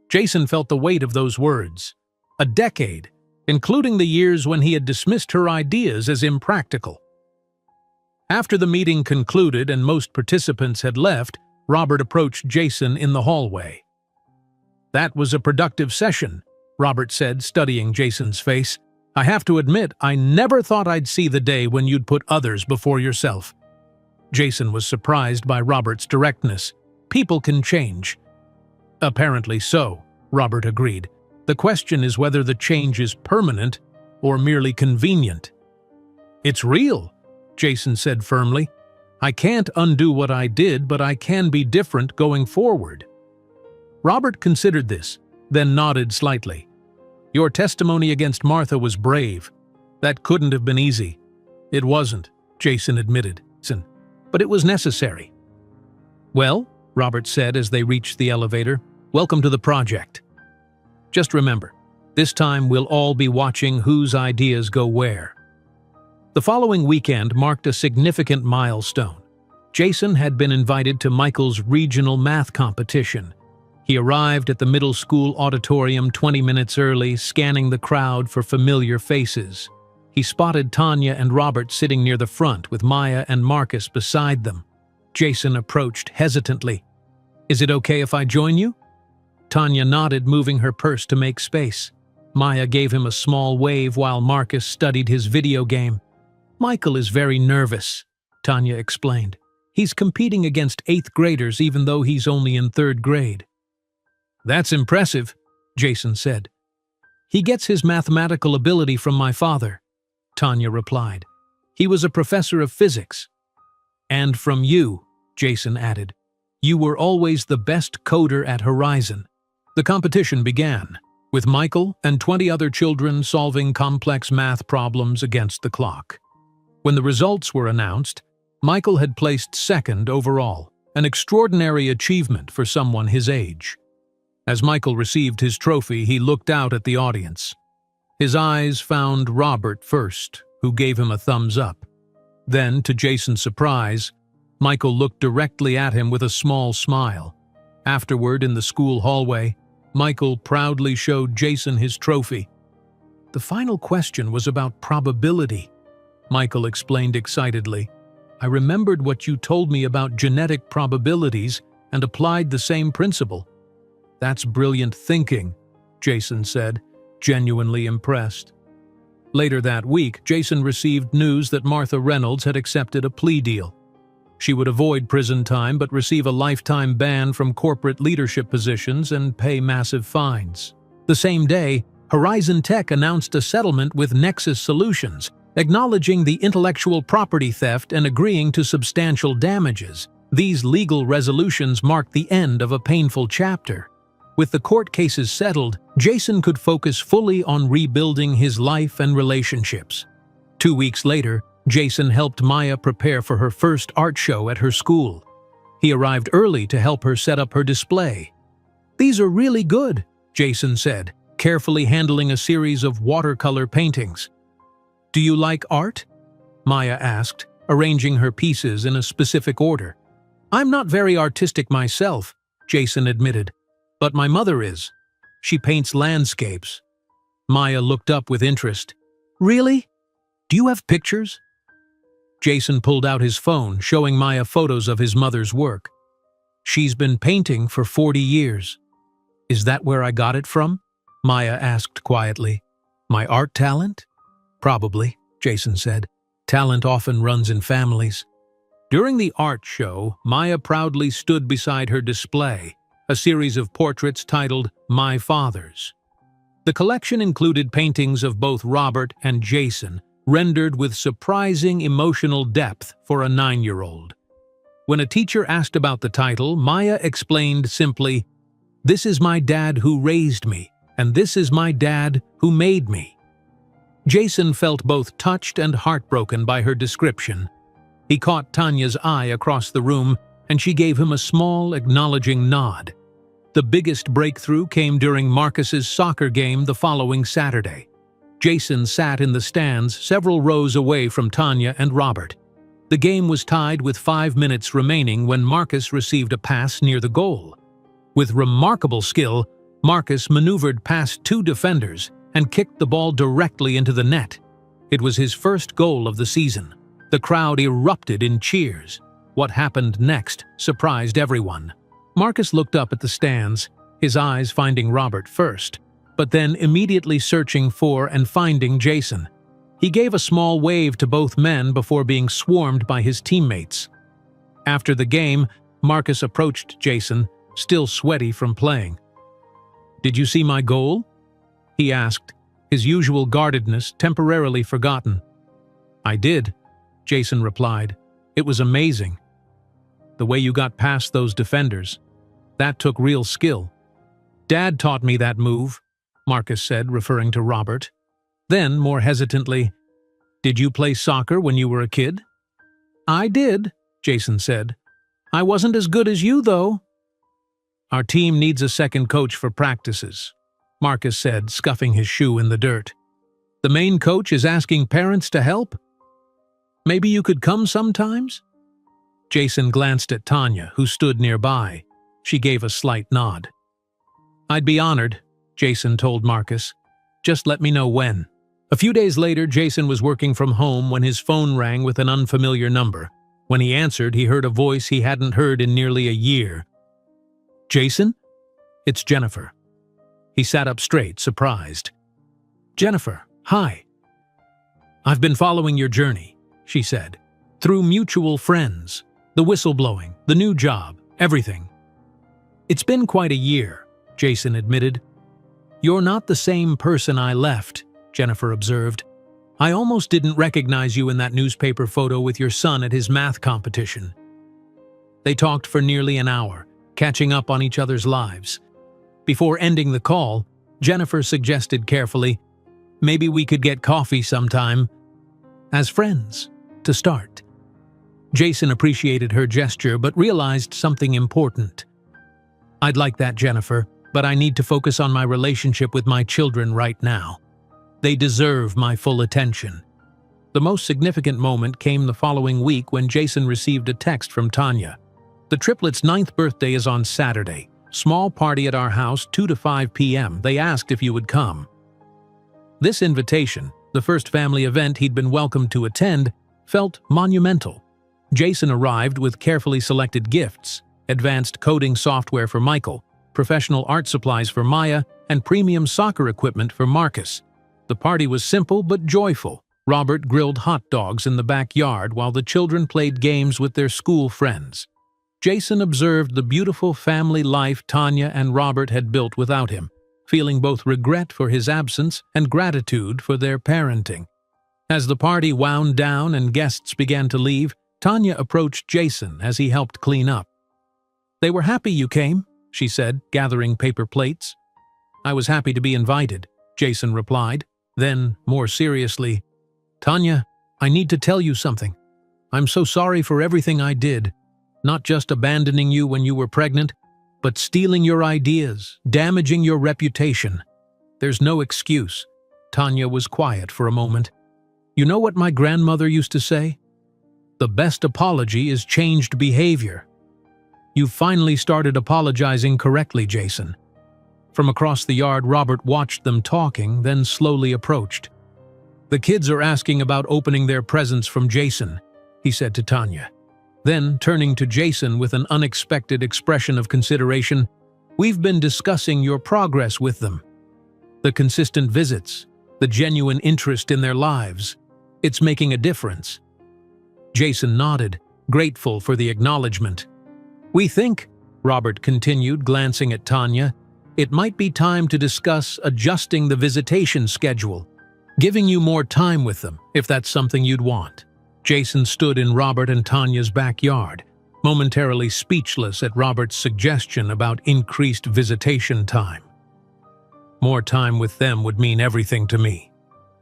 Jason felt the weight of those words. A decade, including the years when he had dismissed her ideas as impractical. After the meeting concluded and most participants had left, Robert approached Jason in the hallway. "That was a productive session," Robert said, studying Jason's face. "I have to admit, I never thought I'd see the day when you'd put others before yourself." Jason was surprised by Robert's directness. People can change. "Apparently so," Robert agreed. "The question is whether the change is permanent or merely convenient." "It's real," Jason said firmly. "I can't undo what I did, but I can be different going forward." Robert considered this, then nodded slightly. "Your testimony against Martha was brave. That couldn't have been easy." "It wasn't," Jason admitted, "but it was necessary." "Well," Robert said as they reached the elevator, "welcome to the project. Just remember, this time we'll all be watching whose ideas go where." The following weekend marked a significant milestone. Jason had been invited to Michael's regional math competition. He arrived at the middle school auditorium 20 minutes early, scanning the crowd for familiar faces. He spotted Tanya and Robert sitting near the front with Maya and Marcus beside them. Jason approached hesitantly. "Is it okay if I join you?" Tanya nodded, moving her purse to make space. Maya gave him a small wave while Marcus studied his video game. "Michael is very nervous," Tanya explained. "He's competing against 8th graders even though he's only in 3rd grade." "That's impressive," Jason said. He gets his mathematical ability from my father, Tanya replied. He was a professor of physics. And from you, Jason added. You were always the best coder at Horizon. The competition began, with Michael and 20 other children solving complex math problems against the clock. When the results were announced, Michael had placed second overall, an extraordinary achievement for someone his age. As Michael received his trophy, he looked out at the audience. His eyes found Robert first, who gave him a thumbs up. Then, to Jason's surprise, Michael looked directly at him with a small smile. Afterward, in the school hallway, Michael proudly showed Jason his trophy. The final question was about probability, Michael explained excitedly. I remembered what you told me about genetic probabilities and applied the same principle. That's brilliant thinking, Jason said, genuinely impressed. Later that week, Jason received news that Martha Reynolds had accepted a plea deal. She would avoid prison time but receive a lifetime ban from corporate leadership positions and pay massive fines. The same day, Horizon Tech announced a settlement with Nexus Solutions, acknowledging the intellectual property theft and agreeing to substantial damages. These legal resolutions marked the end of a painful chapter. With the court cases settled, Jason could focus fully on rebuilding his life and relationships. 2 weeks later, Jason helped Maya prepare for her first art show at her school. He arrived early to help her set up her display. These are really good, Jason said, carefully handling a series of watercolor paintings. Do you like art? Maya asked, arranging her pieces in a specific order. I'm not very artistic myself, Jason admitted, but my mother is. She paints landscapes. Maya looked up with interest. Really? Do you have pictures? Jason pulled out his phone, showing Maya photos of his mother's work. She's been painting for 40 years. Is that where I got it from? Maya asked quietly. My art talent? Probably, Jason said. Talent often runs in families. During the art show, Maya proudly stood beside her display, a series of portraits titled My Father's. The collection included paintings of both Robert and Jason, rendered with surprising emotional depth for a 9-year-old. When a teacher asked about the title, Maya explained simply, "This is my dad who raised me, and this is my dad who made me." Jason felt both touched and heartbroken by her description. He caught Tanya's eye across the room, and she gave him a small, acknowledging nod. The biggest breakthrough came during Marcus's soccer game the following Saturday. Jason sat in the stands several rows away from Tanya and Robert. The game was tied with 5 minutes remaining when Marcus received a pass near the goal. With remarkable skill, Marcus maneuvered past 2 defenders and kicked the ball directly into the net. It was his first goal of the season. The crowd erupted in cheers. What happened next surprised everyone. Marcus looked up at the stands, his eyes finding Robert first, but then immediately searching for and finding Jason. He gave a small wave to both men before being swarmed by his teammates. After the game, Marcus approached Jason, still sweaty from playing. "Did you see my goal?" he asked, his usual guardedness temporarily forgotten. "I did," Jason replied. "It was amazing. The way you got past those defenders. That took real skill." "Dad taught me that move," Marcus said, referring to Robert. Then, more hesitantly, "Did you play soccer when you were a kid?" "I did," Jason said. "I wasn't as good as you, though." "Our team needs a second coach for practices," Marcus said, scuffing his shoe in the dirt. "The main coach is asking parents to help. Maybe you could come sometimes?" Jason glanced at Tanya, who stood nearby. She gave a slight nod. "I'd be honored," Jason told Marcus. "Just let me know when." A few days later, Jason was working from home when his phone rang with an unfamiliar number. When he answered, he heard a voice he hadn't heard in nearly a year. "Jason? It's Jennifer." He sat up straight, surprised. "Jennifer, hi. I've been following your journey," she said. "Through mutual friends, the whistleblowing, the new job, everything." "It's been quite a year," Jason admitted. "You're not the same person I left," Jennifer observed. "I almost didn't recognize you in that newspaper photo with your son at his math competition." They talked for nearly an hour, catching up on each other's lives. Before ending the call, Jennifer suggested carefully, "Maybe we could get coffee sometime. As friends, to start." Jason appreciated her gesture but realized something important. "I'd like that, Jennifer, but I need to focus on my relationship with my children right now. They deserve my full attention." The most significant moment came the following week when Jason received a text from Tanya. "The triplets' 9th birthday is on Saturday. Small party at our house, 2 to 5 p.m. They asked if you would come." This invitation, the first family event he'd been welcomed to attend, felt monumental. Jason arrived with carefully selected gifts: advanced coding software for Michael, professional art supplies for Maya, and premium soccer equipment for Marcus. The party was simple but joyful. Robert grilled hot dogs in the backyard while the children played games with their school friends. Jason observed the beautiful family life Tanya and Robert had built without him, feeling both regret for his absence and gratitude for their parenting. As the party wound down and guests began to leave, Tanya approached Jason as he helped clean up. "They were happy you came," she said, gathering paper plates. "I was happy to be invited," Jason replied. Then, more seriously, "Tanya, I need to tell you something. I'm so sorry for everything I did. Not just abandoning you when you were pregnant, but stealing your ideas, damaging your reputation. There's no excuse." Tanya was quiet for a moment. "You know what my grandmother used to say? The best apology is changed behavior. You've finally started apologizing correctly, Jason." From across the yard, Robert watched them talking, then slowly approached. "The kids are asking about opening their presents from Jason," he said to Tanya. Then, turning to Jason with an unexpected expression of consideration, "We've been discussing your progress with them. The consistent visits, the genuine interest in their lives. It's making a difference." Jason nodded, grateful for the acknowledgement. "We think," Robert continued, glancing at Tanya, "it might be time to discuss adjusting the visitation schedule, giving you more time with them, if that's something you'd want." Jason stood in Robert and Tanya's backyard, momentarily speechless at Robert's suggestion about increased visitation time. "More time with them would mean everything to me,"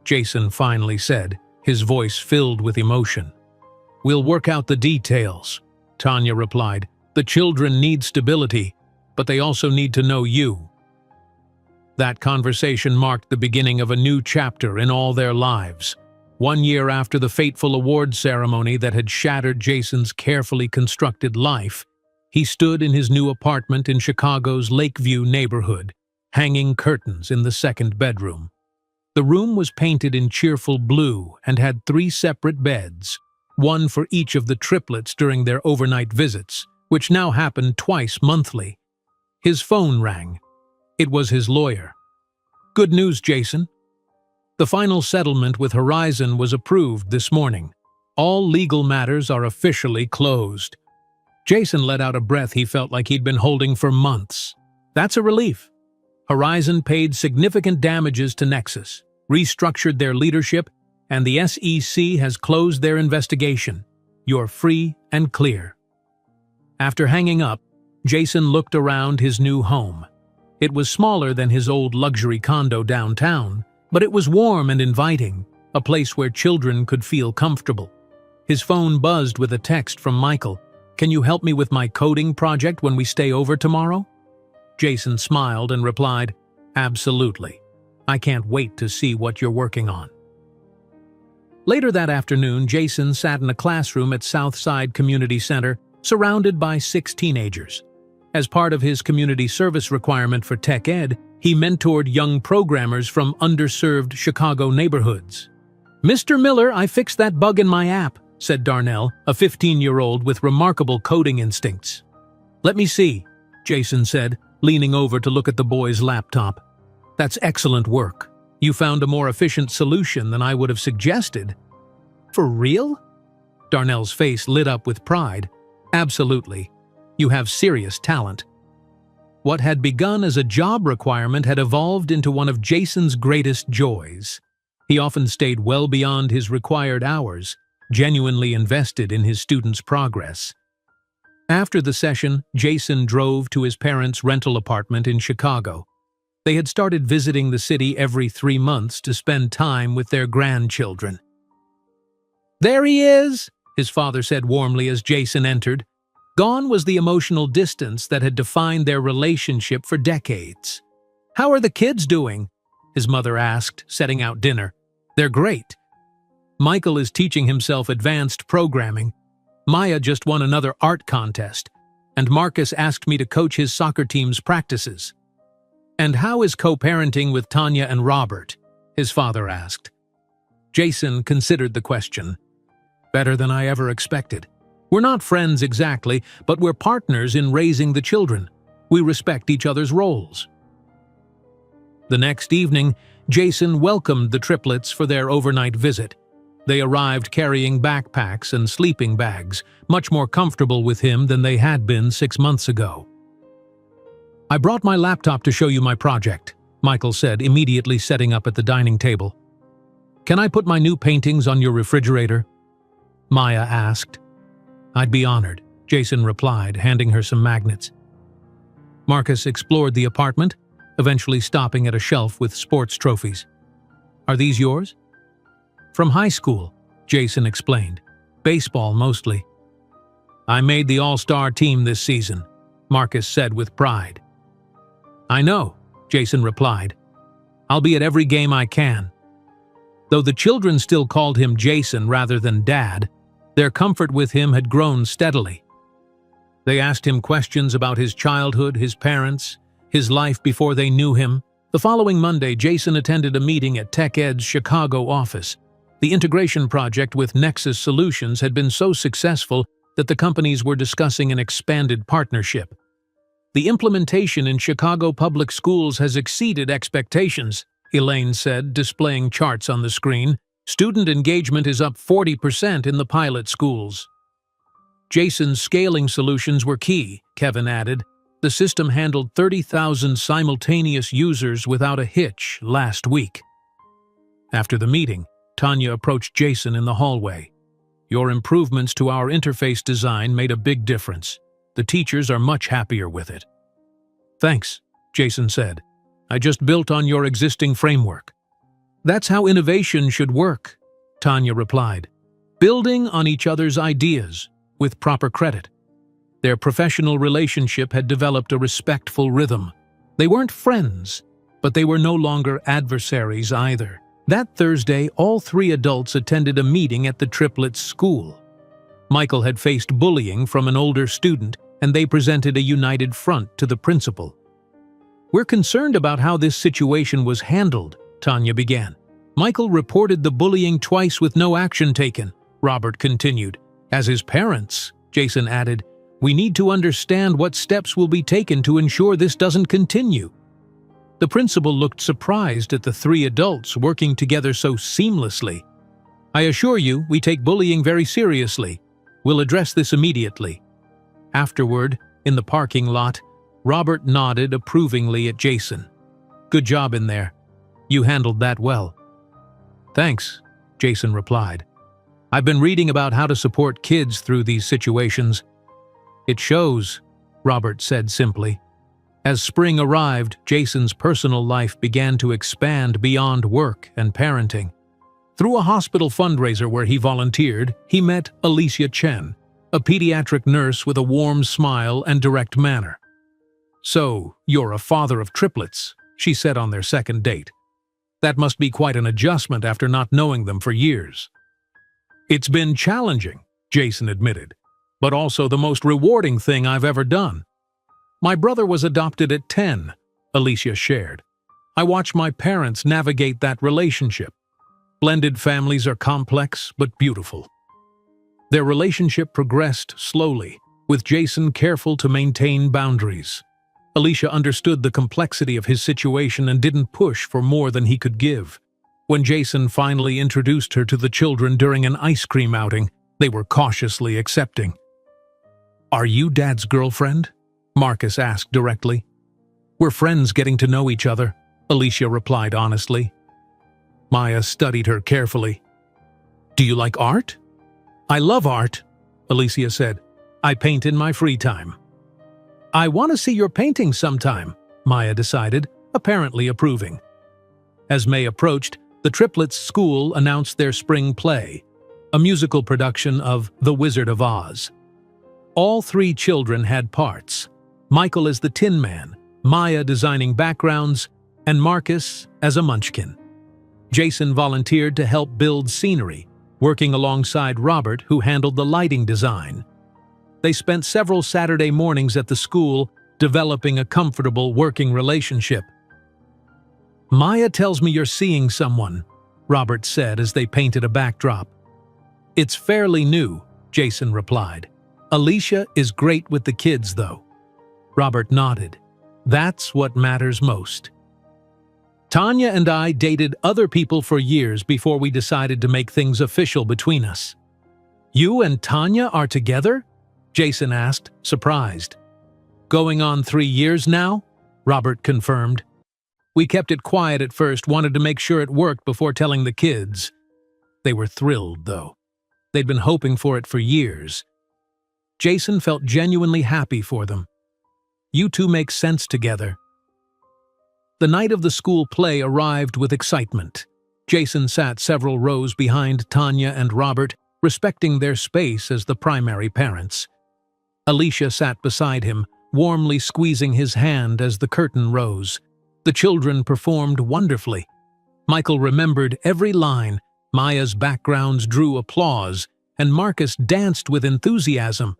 Jason finally said, his voice filled with emotion. "We'll work out the details," Tanya replied. "The children need stability, but they also need to know you." That conversation marked the beginning of a new chapter in all their lives. 1 year after the fateful award ceremony that had shattered Jason's carefully constructed life, he stood in his new apartment in Chicago's Lakeview neighborhood, hanging curtains in the second bedroom. The room was painted in cheerful blue and had 3 separate beds, one for each of the triplets during their overnight visits, which now happened twice monthly. His phone rang. It was his lawyer. "Good news, Jason. The final settlement with Horizon was approved this morning. All legal matters are officially closed." Jason let out a breath he felt like he'd been holding for months. "That's a relief. Horizon paid significant damages to Nexus, restructured their leadership, and the SEC has closed their investigation. You're free and clear." After hanging up, Jason looked around his new home. It was smaller than his old luxury condo downtown, but it was warm and inviting, a place where children could feel comfortable. His phone buzzed with a text from Michael. "Can you help me with my coding project when we stay over tomorrow?" Jason smiled and replied, "Absolutely. I can't wait to see what you're working on." Later that afternoon, Jason sat in a classroom at Southside Community Center, surrounded by 6 teenagers. As part of his community service requirement for tech ed, he mentored young programmers from underserved Chicago neighborhoods. "Mr. Miller, I fixed that bug in my app," said Darnell, a 15-year-old with remarkable coding instincts. "Let me see," Jason said, leaning over to look at the boy's laptop. "That's excellent work. You found a more efficient solution than I would have suggested." "For real?" Darnell's face lit up with pride. "Absolutely. You have serious talent." What had begun as a job requirement had evolved into one of Jason's greatest joys. He often stayed well beyond his required hours, genuinely invested in his students' progress. After the session, Jason drove to his parents' rental apartment in Chicago. They had started visiting the city every 3 months to spend time with their grandchildren. "There he is," his father said warmly as Jason entered. Gone was the emotional distance that had defined their relationship for decades. "How are the kids doing?" his mother asked, setting out dinner. "They're great. Michael is teaching himself advanced programming. Maya just won another art contest, and Marcus asked me to coach his soccer team's practices." "And how is co-parenting with Tanya and Robert?" his father asked. Jason considered the question. "Better than I ever expected. We're not friends exactly, but we're partners in raising the children. We respect each other's roles." The next evening, Jason welcomed the triplets for their overnight visit. They arrived carrying backpacks and sleeping bags, much more comfortable with him than they had been 6 months ago. "I brought my laptop to show you my project," Michael said, immediately setting up at the dining table. "Can I put my new paintings on your refrigerator?" Maya asked. "I'd be honored," Jason replied, handing her some magnets. Marcus explored the apartment, eventually stopping at a shelf with sports trophies. "Are these yours?" "From high school," Jason explained. "Baseball mostly." "I made the all-star team this season," Marcus said with pride. "I know," Jason replied. "I'll be at every game I can." Though the children still called him Jason rather than Dad, their comfort with him had grown steadily. They asked him questions about his childhood, his parents, his life before they knew him. The following Monday, Jason attended a meeting at TechEd's Chicago office. The integration project with Nexus Solutions had been so successful that the companies were discussing an expanded partnership. "The implementation in Chicago public schools has exceeded expectations," Elaine said, displaying charts on the screen. "Student engagement is up 40% in the pilot schools." Jason's scaling solutions were key, Kevin added. The system handled 30,000 simultaneous users without a hitch last week. After the meeting, Tanya approached Jason in the hallway. "Your improvements to our interface design made a big difference. The teachers are much happier with it." "Thanks," Jason said. "I just built on your existing framework." "That's how innovation should work," Tanya replied. "Building on each other's ideas, with proper credit." Their professional relationship had developed a respectful rhythm. They weren't friends, but they were no longer adversaries either. That Thursday, all 3 adults attended a meeting at the triplets' school. Michael had faced bullying from an older student, and they presented a united front to the principal. "We're concerned about how this situation was handled," Tanya began. "Michael reported the bullying twice with no action taken," Robert continued. "As his parents," Jason added, "we need to understand what steps will be taken to ensure this doesn't continue." The principal looked surprised at the 3 adults working together so seamlessly. "I assure you, we take bullying very seriously. We'll address this immediately." Afterward, in the parking lot, Robert nodded approvingly at Jason. "Good job in there. You handled that well." "Thanks," Jason replied. "I've been reading about how to support kids through these situations." "It shows," Robert said simply. As spring arrived, Jason's personal life began to expand beyond work and parenting. Through a hospital fundraiser where he volunteered, he met Alicia Chen, a pediatric nurse with a warm smile and direct manner. "So, you're a father of triplets," she said on their second date. "That must be quite an adjustment after not knowing them for years." "It's been challenging," Jason admitted, "but also the most rewarding thing I've ever done. My brother was adopted at 10, Alicia shared. I watched my parents navigate that relationship. Blended families are complex but beautiful." Their relationship progressed slowly, with Jason careful to maintain boundaries. Alicia understood the complexity of his situation and didn't push for more than he could give. When Jason finally introduced her to the children during an ice cream outing, they were cautiously accepting. "Are you Dad's girlfriend?" Marcus asked directly. We're friends getting to know each other, Alicia replied honestly. Maya studied her carefully. Do you like art? I love art, Alicia said. I paint in my free time. I want to see your paintings sometime, Maya decided, apparently approving. As May approached, the Triplets' school announced their spring play, a musical production of The Wizard of Oz. All three children had parts: Michael as the Tin Man, Maya designing backgrounds, and Marcus as a munchkin. Jason volunteered to help build scenery, working alongside Robert, who handled the lighting design. They spent several Saturday mornings at the school developing a comfortable working relationship. Maya tells me you're seeing someone, Robert said as they painted a backdrop. It's fairly new, Jason replied. Alicia is great with the kids, though. Robert nodded. That's what matters most. Tanya and I dated other people for years before we decided to make things official between us. You and Tanya are together? Jason asked, surprised. Going on 3 years now? Robert confirmed. We kept it quiet at first, wanted to make sure it worked before telling the kids. They were thrilled, though. They'd been hoping for it for years. Jason felt genuinely happy for them. You two make sense together. The night of the school play arrived with excitement. Jason sat several rows behind Tanya and Robert, respecting their space as the primary parents. Alicia sat beside him, warmly squeezing his hand as the curtain rose. The children performed wonderfully. Michael remembered every line, Maya's backgrounds drew applause, and Marcus danced with enthusiasm.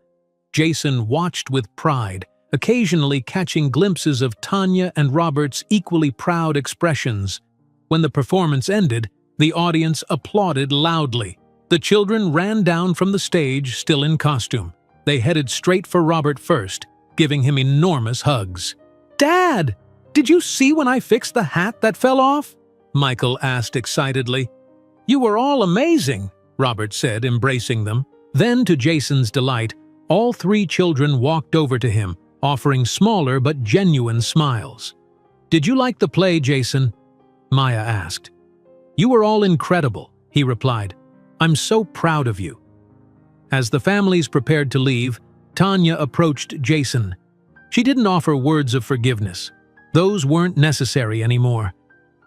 Jason watched with pride, occasionally catching glimpses of Tanya and Robert's equally proud expressions. When the performance ended, the audience applauded loudly. The children ran down from the stage, still in costume. They headed straight for Robert first, giving him enormous hugs. Dad, did you see when I fixed the hat that fell off? Michael asked excitedly. You were all amazing, Robert said, embracing them. Then, to Jason's delight, all three children walked over to him, offering smaller but genuine smiles. Did you like the play, Jason? Maya asked. You were all incredible, he replied. I'm so proud of you. As the families prepared to leave, Tanya approached Jason. She didn't offer words of forgiveness. Those weren't necessary anymore.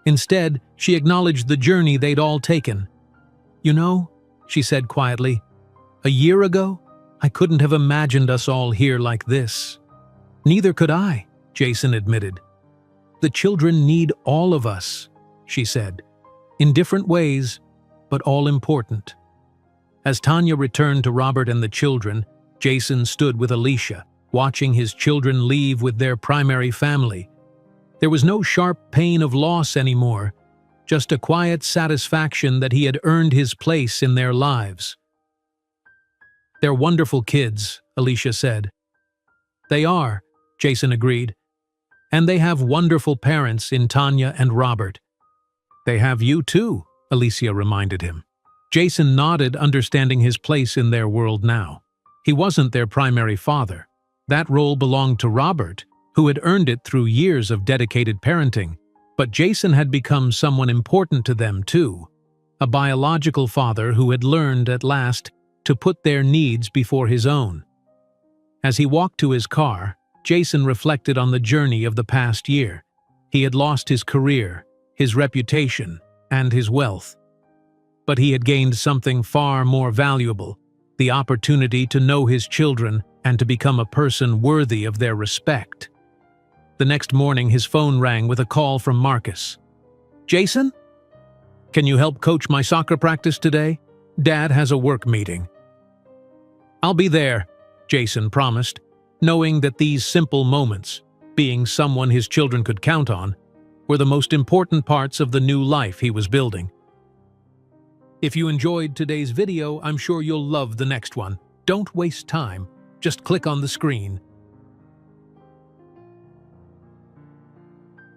Instead, she acknowledged the journey they'd all taken. You know, she said quietly, a year ago, I couldn't have imagined us all here like this. Neither could I, Jason admitted. The children need all of us, she said, in different ways, but all important. As Tanya returned to Robert and the children, Jason stood with Alicia, watching his children leave with their primary family. There was no sharp pain of loss anymore, just a quiet satisfaction that he had earned his place in their lives. They're wonderful kids, Alicia said. They are, Jason agreed. And they have wonderful parents in Tanya and Robert. They have you too, Alicia reminded him. Jason nodded, understanding his place in their world now. He wasn't their primary father. That role belonged to Robert, who had earned it through years of dedicated parenting. But Jason had become someone important to them too, a biological father who had learned at last to put their needs before his own. As he walked to his car, Jason reflected on the journey of the past year. He had lost his career, his reputation, and his wealth. But he had gained something far more valuable, the opportunity to know his children and to become a person worthy of their respect. The next morning, his phone rang with a call from Marcus. Jason? Can you help coach my soccer practice today? Dad has a work meeting. I'll be there, Jason promised, knowing that these simple moments, being someone his children could count on, were the most important parts of the new life he was building. If you enjoyed today's video, I'm sure you'll love the next one. Don't waste time. Just click on the screen.